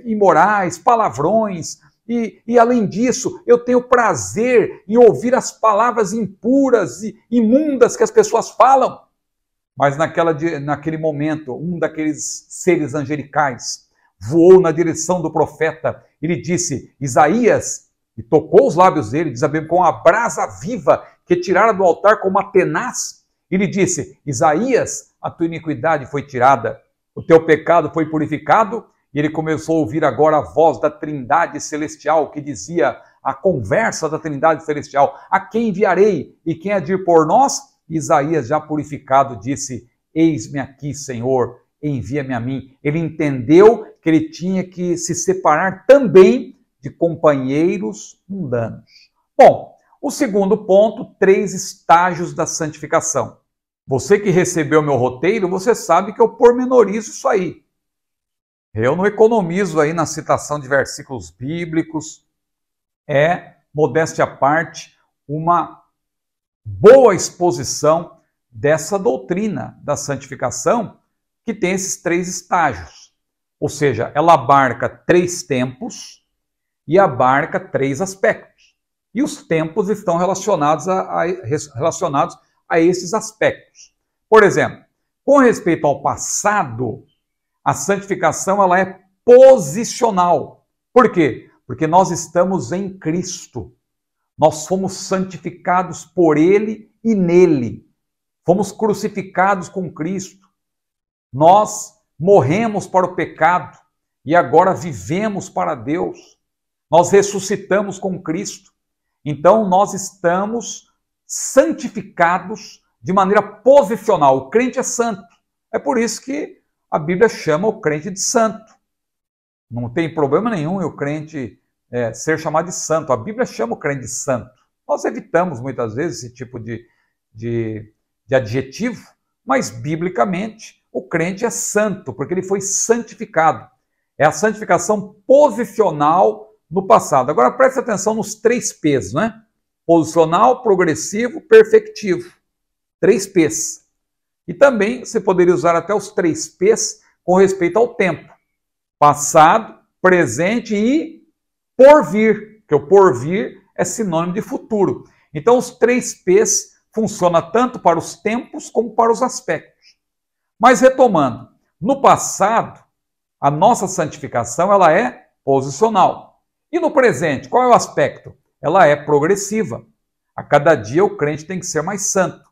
imorais, palavrões, e além disso, eu tenho prazer em ouvir as palavras impuras e imundas que as pessoas falam. Mas naquele momento, um daqueles seres angelicais voou na direção do profeta. Ele disse: Isaías, e tocou os lábios dele, diz a Bíblia, com a brasa viva que tirara do altar com uma tenaz. Ele disse: Isaías, a tua iniquidade foi tirada, o teu pecado foi purificado. E ele começou a ouvir agora a voz da Trindade Celestial, que dizia, a conversa da Trindade Celestial: a quem enviarei e quem há de ir por nós? Isaías, já purificado, disse: eis-me aqui, Senhor, envia-me a mim. Ele entendeu que ele tinha que se separar também de companheiros mundanos. Bom, o segundo ponto, 3 estágios da santificação. Você que recebeu meu roteiro, você sabe que eu pormenorizo isso aí. Eu não economizo aí na citação de versículos bíblicos. É, modéstia à parte, uma boa exposição dessa doutrina da santificação que tem esses 3 estágios. Ou seja, ela abarca 3 tempos e abarca 3 aspectos. E os tempos estão relacionados a esses aspectos. Por exemplo, com respeito ao passado, a santificação ela é posicional. Por quê? Porque nós estamos em Cristo. Nós fomos santificados por Ele e nele. Fomos crucificados com Cristo. Nós morremos para o pecado e agora vivemos para Deus. Nós ressuscitamos com Cristo. Então nós estamos santificados de maneira posicional. O crente é santo. É por isso que a Bíblia chama o crente de santo. Não tem problema nenhum o crente ser chamado de santo. A Bíblia chama o crente de santo. Nós evitamos muitas vezes esse tipo de adjetivo, mas biblicamente o crente é santo, porque ele foi santificado. É a santificação posicional no passado. Agora preste atenção nos 3 P's, né? Posicional, progressivo, perfectivo. 3 P's. E também você poderia usar até os 3 P's com respeito ao tempo. Passado, presente e porvir, que o porvir é sinônimo de futuro. Então os 3 P's funcionam tanto para os tempos como para os aspectos. Mas retomando, no passado, a nossa santificação ela é posicional. E no presente, qual é o aspecto? Ela é progressiva. A cada dia o crente tem que ser mais santo.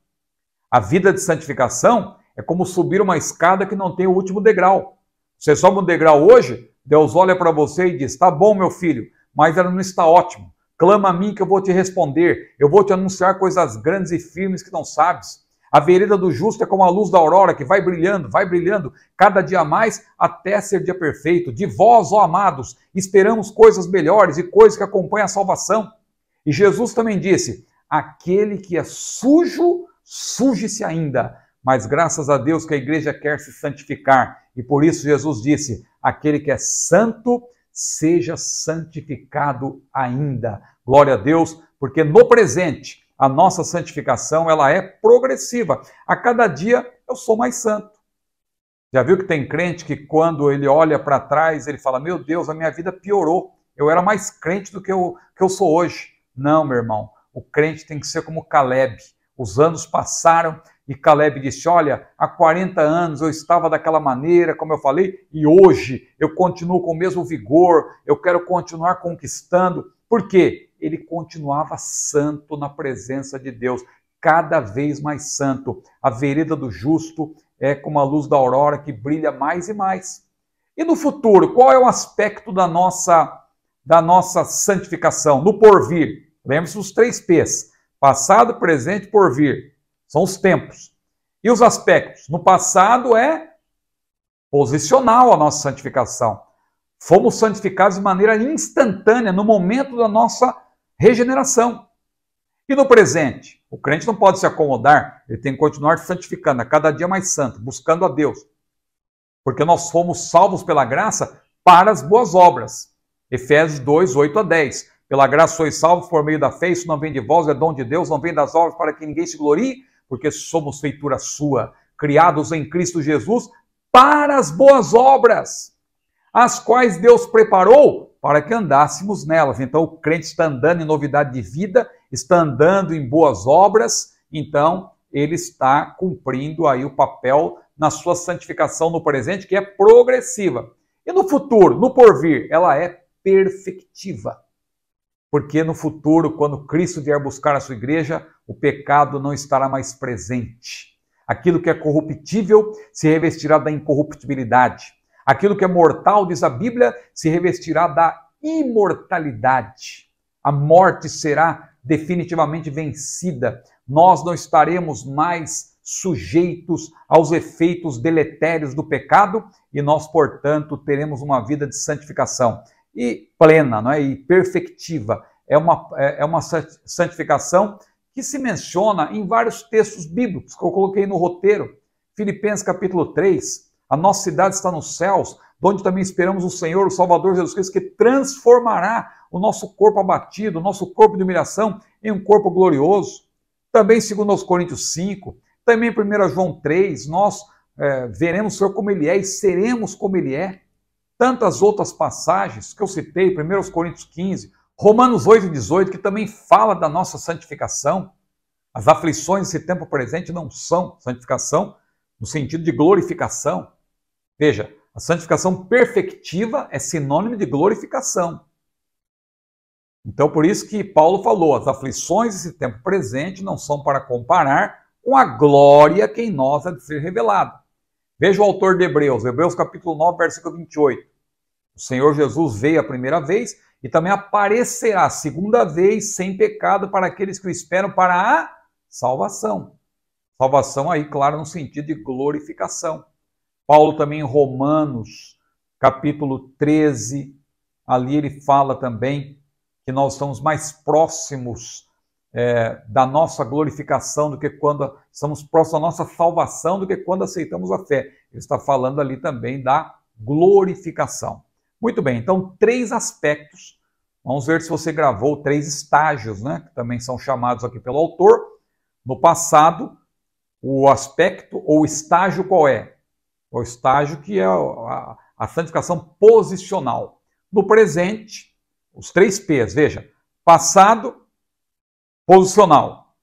A vida de santificação é como subir uma escada que não tem o último degrau. Você sobe um degrau hoje, Deus olha para você e diz, tá bom, meu filho, mas ela não está ótimo. Clama a mim que eu vou te responder. Eu vou te anunciar coisas grandes e firmes que não sabes. A vereda do justo é como a luz da aurora, que vai brilhando, cada dia mais, até ser dia perfeito. De vós, ó amados, esperamos coisas melhores e coisas que acompanham a salvação. E Jesus também disse, aquele que é sujo, suje-se ainda. Mas graças a Deus que a igreja quer se santificar. E por isso Jesus disse, aquele que é santo, seja santificado ainda. Glória a Deus, porque no presente, a nossa santificação ela é progressiva. A cada dia eu sou mais santo. Já viu que tem crente que quando ele olha para trás, ele fala, meu Deus, a minha vida piorou. Eu era mais crente do que eu sou hoje. Não, meu irmão. O crente tem que ser como Caleb. Os anos passaram e Caleb disse, olha, há 40 anos eu estava daquela maneira, como eu falei, e hoje eu continuo com o mesmo vigor, eu quero continuar conquistando. Por quê? Ele continuava santo na presença de Deus, cada vez mais santo. A vereda do justo é como a luz da aurora que brilha mais e mais. E no futuro, qual é o aspecto da nossa santificação? No porvir, lembre-se dos 3 P's, passado, presente e porvir. São os tempos. E os aspectos? No passado é posicional a nossa santificação. Fomos santificados de maneira instantânea, no momento da nossa regeneração. E no presente? O crente não pode se acomodar, ele tem que continuar se santificando, a cada dia mais santo, buscando a Deus. Porque nós fomos salvos pela graça para as boas obras. Efésios 2, 8 a 10. Pela graça sois salvos por meio da fé, isso não vem de vós, é dom de Deus, não vem das obras para que ninguém se glorie, porque somos feitura sua, criados em Cristo Jesus para as boas obras, as quais Deus preparou para que andássemos nelas. Então o crente está andando em novidade de vida, está andando em boas obras, então ele está cumprindo aí o papel na sua santificação no presente, que é progressiva. E no futuro, no porvir, ela é perfectiva. Porque no futuro, quando Cristo vier buscar a sua igreja, o pecado não estará mais presente. Aquilo que é corruptível se revestirá da incorruptibilidade. Aquilo que é mortal, diz a Bíblia, se revestirá da imortalidade. A morte será definitivamente vencida. Nós não estaremos mais sujeitos aos efeitos deletérios do pecado e nós, portanto, teremos uma vida de santificação e plena, não é? E perfectiva. É uma santificação que se menciona em vários textos bíblicos que eu coloquei no roteiro. Filipenses capítulo 3, a nossa cidade está nos céus, onde também esperamos o Senhor, o Salvador Jesus Cristo, que transformará o nosso corpo abatido, o nosso corpo de humilhação, em um corpo glorioso. Também, segundo aos Coríntios 5, também 1 João 3, nós veremos o Senhor como Ele é e seremos como Ele é. Tantas outras passagens que eu citei, 1 Coríntios 15, Romanos 8 e 18, que também fala da nossa santificação. As aflições desse tempo presente não são santificação no sentido de glorificação. Veja, a santificação perfectiva é sinônimo de glorificação. Então, por isso que Paulo falou, as aflições desse tempo presente não são para comparar com a glória que em nós há de ser revelada. Veja o autor de Hebreus, Hebreus capítulo 9, versículo 28. O Senhor Jesus veio a primeira vez e também aparecerá a segunda vez sem pecado para aqueles que o esperam para a salvação. Salvação aí, claro, no sentido de glorificação. Paulo também em Romanos, capítulo 13, ali ele fala também que nós estamos mais próximos da nossa glorificação do que quando estamos próximos da nossa salvação do que quando aceitamos a fé. Ele está falando ali também da glorificação. Muito bem, então 3 aspectos. Vamos ver se você gravou 3 estágios, né? Que também são chamados aqui pelo autor. No passado, o aspecto ou estágio qual é? O estágio que é a santificação posicional. No presente, os 3 P's, veja, passado, posicional,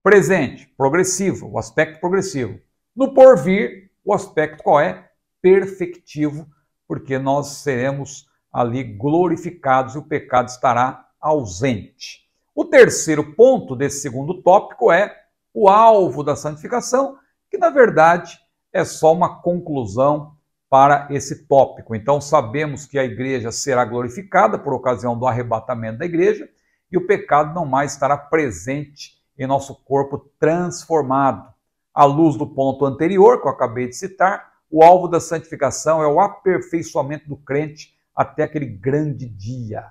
presente, progressivo, o aspecto progressivo. No porvir, o aspecto qual é? Perfectivo, porque nós seremos ali glorificados e o pecado estará ausente. O terceiro ponto desse segundo tópico é o alvo da santificação, que na verdade é só uma conclusão para esse tópico. Então sabemos que a igreja será glorificada por ocasião do arrebatamento da igreja e o pecado não mais estará presente em nosso corpo transformado. À luz do ponto anterior que eu acabei de citar, o alvo da santificação é o aperfeiçoamento do crente até aquele grande dia.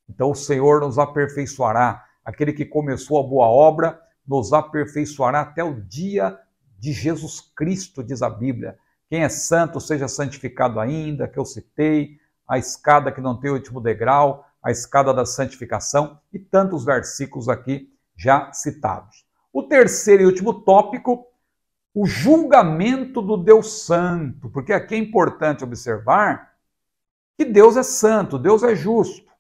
Então o Senhor nos aperfeiçoará. Aquele que começou a boa obra nos aperfeiçoará até o dia de Jesus Cristo, diz a Bíblia. Quem é santo seja santificado ainda, que eu citei, a escada que não tem o último degrau, a escada da santificação e tantos versículos aqui já citados. O terceiro e último tópico, o julgamento do Deus Santo, porque aqui é importante observar que Deus é santo, Deus é justo.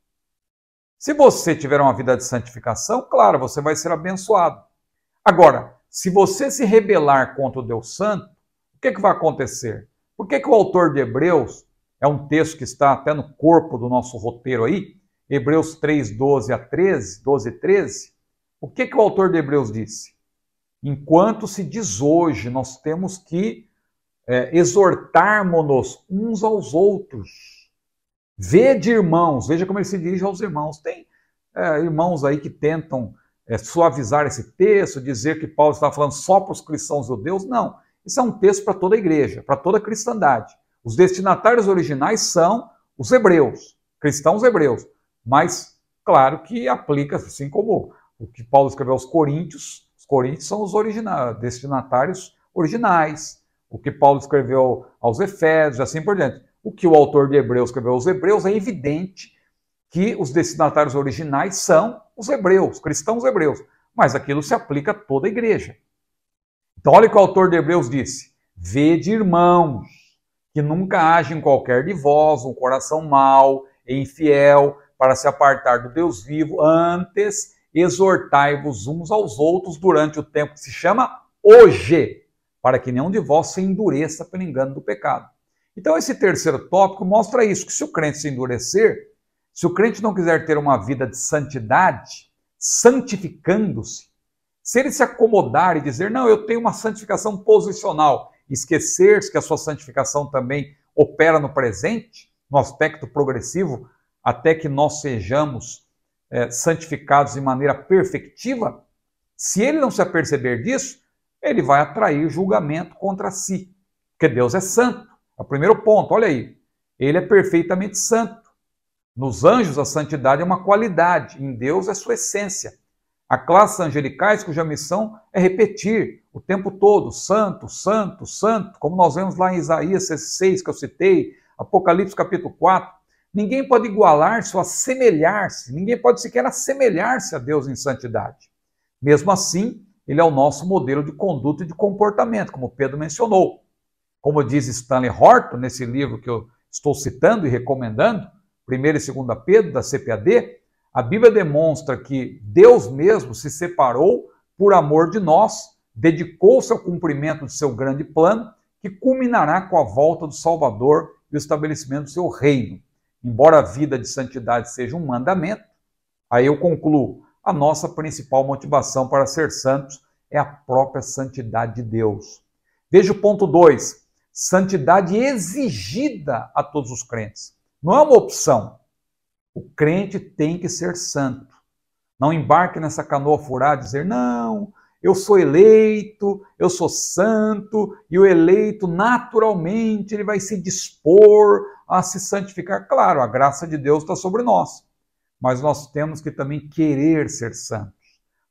Se você tiver uma vida de santificação, claro, você vai ser abençoado. Agora, se você se rebelar contra o Deus Santo, o que vai acontecer? Por que o autor de Hebreus, é um texto que está até no corpo do nosso roteiro aí, Hebreus 3, 12 a 13, 12 e 13, o que o autor de Hebreus disse? Enquanto se diz hoje, nós temos que exortarmos-nos uns aos outros. Vede, irmãos, veja como ele se dirige aos irmãos. Tem irmãos aí que tentam suavizar esse texto, dizer que Paulo está falando só para os cristãos judeus. Não, isso é um texto para toda a igreja, para toda a cristandade. Os destinatários originais são os hebreus, cristãos hebreus. Mas, claro que aplica, assim como o que Paulo escreveu aos Coríntios, os coríntios são os destinatários originais. O que Paulo escreveu aos Efésios, assim por diante. O que o autor de Hebreus escreveu aos Hebreus, é evidente que os destinatários originais são os hebreus, cristãos hebreus. Mas aquilo se aplica a toda a igreja. Então, olha o que o autor de Hebreus disse. Vede, irmãos, que nunca haja em qualquer de vós um coração mau e infiel para se apartar do Deus vivo, antes exortai-vos uns aos outros durante o tempo que se chama hoje, para que nenhum de vós se endureça pelo engano do pecado. Então esse terceiro tópico mostra isso, que se o crente se endurecer, se o crente não quiser ter uma vida de santidade, santificando-se, se ele se acomodar e dizer, não, eu tenho uma santificação posicional, esquecer-se que a sua santificação também opera no presente, no aspecto progressivo, até que nós sejamos santificados de maneira perfectiva, se ele não se aperceber disso, ele vai atrair julgamento contra si, porque Deus é santo. É o primeiro ponto, olha aí. Ele é perfeitamente santo. Nos anjos, a santidade é uma qualidade, em Deus é sua essência. Há classes angelicais cuja missão é repetir o tempo todo, santo, santo, santo, como nós vemos lá em Isaías 6, que eu citei, Apocalipse capítulo 4. Ninguém pode igualar-se ou assemelhar-se, ninguém pode sequer assemelhar-se a Deus em santidade. Mesmo assim, ele é o nosso modelo de conduta e de comportamento, como Pedro mencionou. Como diz Stanley Horton, nesse livro que eu estou citando e recomendando, 1º e 2 Pedro, da CPAD, a Bíblia demonstra que Deus mesmo se separou por amor de nós, dedicou-se ao cumprimento de seu grande plano, que culminará com a volta do Salvador e o estabelecimento do seu reino. Embora a vida de santidade seja um mandamento, aí eu concluo, a nossa principal motivação para ser santos é a própria santidade de Deus. Veja o ponto 2, santidade exigida a todos os crentes. Não é uma opção. O crente tem que ser santo. Não embarque nessa canoa furada e dizer, não, eu sou eleito, eu sou santo, e o eleito naturalmente ele vai se dispor a se santificar. Claro, a graça de Deus está sobre nós, mas nós temos que também querer ser santos.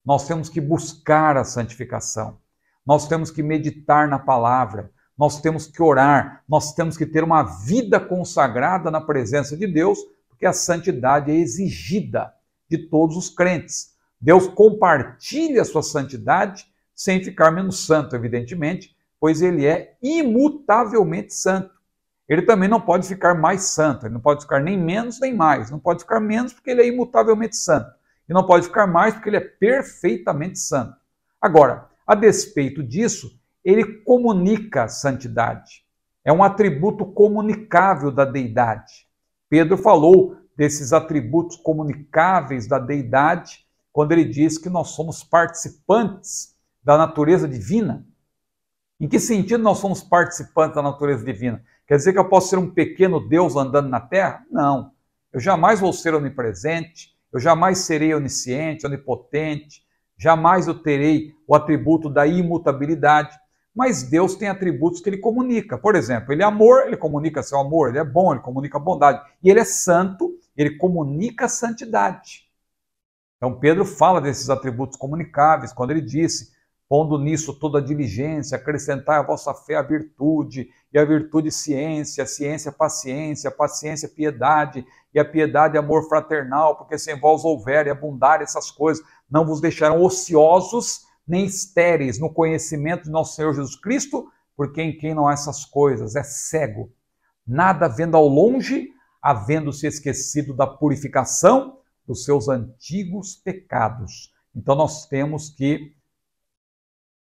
Nós temos que buscar a santificação. Nós temos que meditar na palavra. Nós temos que orar. Nós temos que ter uma vida consagrada na presença de Deus, porque a santidade é exigida de todos os crentes. Deus compartilha a sua santidade sem ficar menos santo, evidentemente, pois ele é imutavelmente santo. Ele também não pode ficar mais santo, ele não pode ficar nem menos nem mais. Não pode ficar menos porque ele é imutavelmente santo. E não pode ficar mais porque ele é perfeitamente santo. Agora, a despeito disso, ele comunica a santidade. É um atributo comunicável da deidade. Pedro falou desses atributos comunicáveis da deidade quando ele diz que nós somos participantes da natureza divina. Em que sentido nós somos participantes da natureza divina? Quer dizer que eu posso ser um pequeno Deus andando na terra? Não. Eu jamais vou ser onipresente, eu jamais serei onisciente, onipotente, jamais eu terei o atributo da imutabilidade. Mas Deus tem atributos que ele comunica. Por exemplo, ele é amor, ele comunica seu amor, ele é bom, ele comunica bondade. E ele é santo, ele comunica a santidade. Então Pedro fala desses atributos comunicáveis, quando ele disse, pondo nisso toda a diligência, acrescentai à vossa fé a virtude, e a virtude ciência, a ciência paciência, a paciência piedade, e a piedade amor fraternal, porque se em vós houver e abundar essas coisas, não vos deixarão ociosos, nem estéreis no conhecimento de nosso Senhor Jesus Cristo, porque em quem não há essas coisas, é cego, nada vendo ao longe, havendo-se esquecido da purificação dos seus antigos pecados. Então nós temos que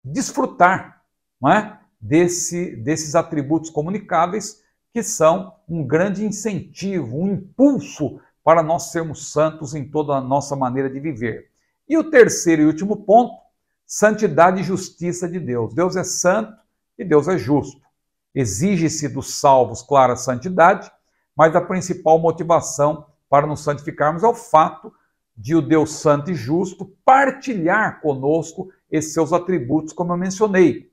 desfrutar, não é? desses atributos comunicáveis que são um grande incentivo, um impulso para nós sermos santos em toda a nossa maneira de viver. E o terceiro e último ponto, santidade e justiça de Deus. Deus é santo e Deus é justo. Exige-se dos salvos, claro, a santidade, mas a principal motivação para nos santificarmos é o fato de o Deus santo e justo partilhar conosco esses seus atributos, como eu mencionei.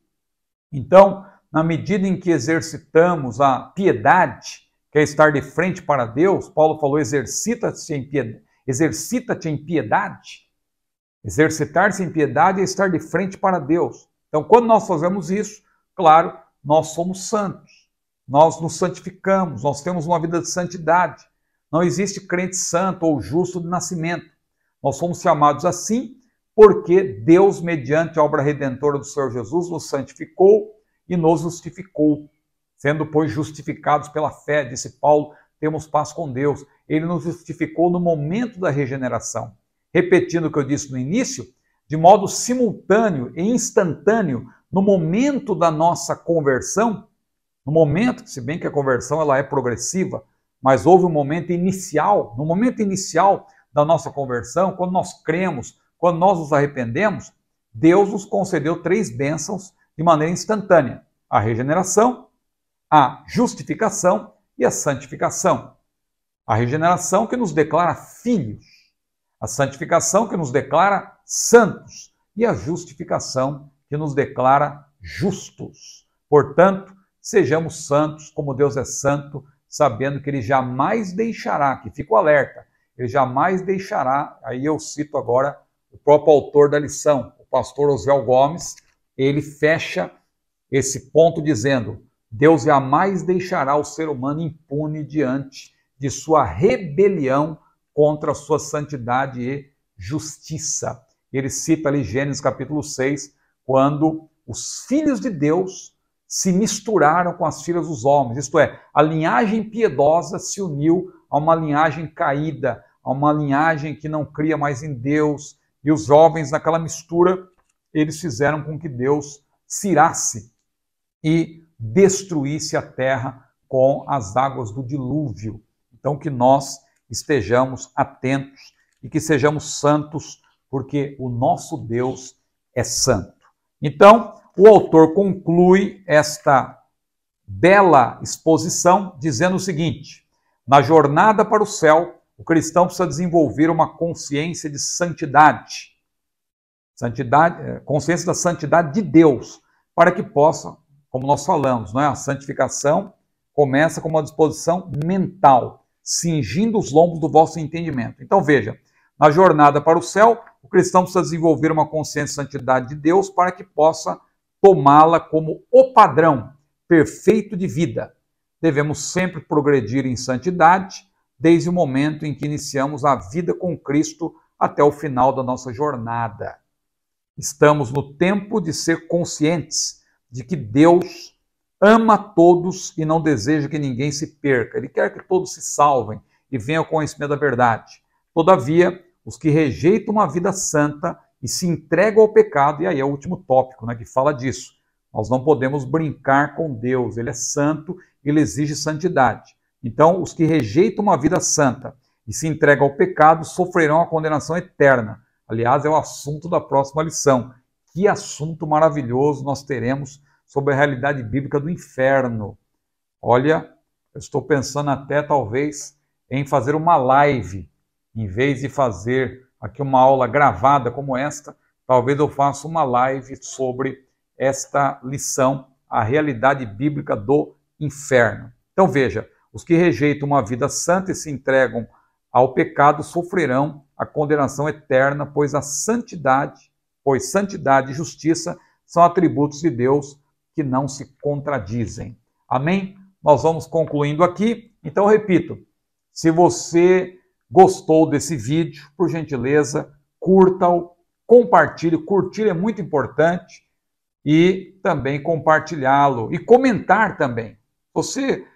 Então, na medida em que exercitamos a piedade, que é estar de frente para Deus, Paulo falou, exercita-te em piedade. Exercita-te em piedade. Exercitar-se em piedade é estar de frente para Deus. Então, quando nós fazemos isso, claro, nós somos santos. Nós nos santificamos, nós temos uma vida de santidade. Não existe crente santo ou justo de nascimento. Nós somos chamados assim porque Deus, mediante a obra redentora do Senhor Jesus, nos santificou e nos justificou. Sendo, pois, justificados pela fé, disse Paulo, temos paz com Deus. Ele nos justificou no momento da regeneração. Repetindo o que eu disse no início, de modo simultâneo e instantâneo, no momento da nossa conversão, no momento, se bem que a conversão ela é progressiva, mas houve um momento inicial, no momento inicial da nossa conversão, quando nós cremos, quando nós nos arrependemos, Deus nos concedeu 3 bênçãos de maneira instantânea. A regeneração, a justificação e a santificação. A regeneração que nos declara filhos, a santificação que nos declara santos e a justificação que nos declara justos. Portanto, sejamos santos como Deus é santo, sabendo que Ele jamais deixará, que fica o alerta, Ele jamais deixará, aí eu cito agora o próprio autor da lição, o pastor Oswel Gomes, ele fecha esse ponto dizendo: Deus jamais deixará o ser humano impune diante de sua rebelião contra a sua santidade e justiça. Ele cita ali Gênesis capítulo 6, quando os filhos de Deus se misturaram com as filhas dos homens, isto é, a linhagem piedosa se uniu a uma linhagem caída, a uma linhagem que não cria mais em Deus, e os jovens naquela mistura, eles fizeram com que Deus se irasse e destruísse a terra com as águas do dilúvio. Então que nós estejamos atentos e que sejamos santos, porque o nosso Deus é santo. Então, o autor conclui esta bela exposição dizendo o seguinte: na jornada para o céu, o cristão precisa desenvolver uma consciência de santidade. Consciência da santidade de Deus, para que possa, como nós falamos, não é? A santificação começa com uma disposição mental, cingindo os lombos do vosso entendimento. Então veja, na jornada para o céu, o cristão precisa desenvolver uma consciência de santidade de Deus para que possa tomá-la como o padrão perfeito de vida. Devemos sempre progredir em santidade, desde o momento em que iniciamos a vida com Cristo até o final da nossa jornada. Estamos no tempo de ser conscientes de que Deus ama todos e não deseja que ninguém se perca. Ele quer que todos se salvem e venham ao conhecimento da verdade. Todavia, os que rejeitam uma vida santa e se entregam ao pecado, e aí é o último tópico, né, que fala disso. Nós não podemos brincar com Deus, Ele é santo, Ele exige santidade. Então, os que rejeitam uma vida santa e se entregam ao pecado sofrerão a condenação eterna. Aliás, é o assunto da próxima lição. Que assunto maravilhoso nós teremos sobre a realidade bíblica do inferno. Olha, eu estou pensando até talvez em fazer uma live, em vez de fazer aqui uma aula gravada como esta, talvez eu faça uma live sobre esta lição, a realidade bíblica do inferno. Então veja, os que rejeitam uma vida santa e se entregam ao pecado sofrerão a condenação eterna, pois santidade e justiça são atributos de Deus que não se contradizem. Amém? Nós vamos concluindo aqui. Então, repito, se você gostou desse vídeo, por gentileza, curta-o, compartilhe. Curtir é muito importante e também compartilhá-lo e comentar também. Se você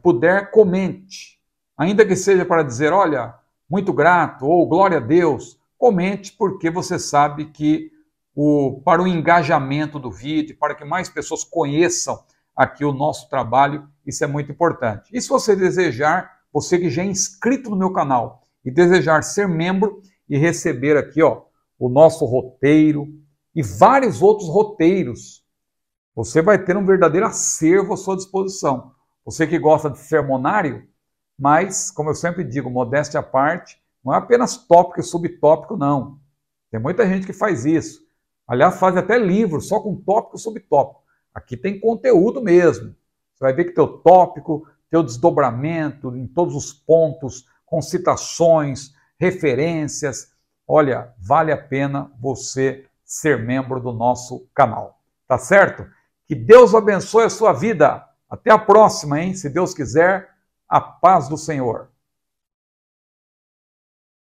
puder, comente. Ainda que seja para dizer, olha, muito grato ou glória a Deus, comente, porque você sabe que para o engajamento do vídeo, para que mais pessoas conheçam aqui o nosso trabalho, isso é muito importante. E se você desejar, você que já é inscrito no meu canal e desejar ser membro e receber aqui o nosso roteiro e vários outros roteiros, você vai ter um verdadeiro acervo à sua disposição. Você que gosta de sermonário, mas, como eu sempre digo, modéstia à parte, não é apenas tópico e subtópico, não. Tem muita gente que faz isso. Aliás, faz até livros só com tópico e subtópico. Aqui tem conteúdo mesmo. Você vai ver que teu tópico, teu desdobramento em todos os pontos, com citações, referências. Olha, vale a pena você ser membro do nosso canal. Tá certo? Que Deus abençoe a sua vida. Até a próxima, hein? Se Deus quiser, a paz do Senhor.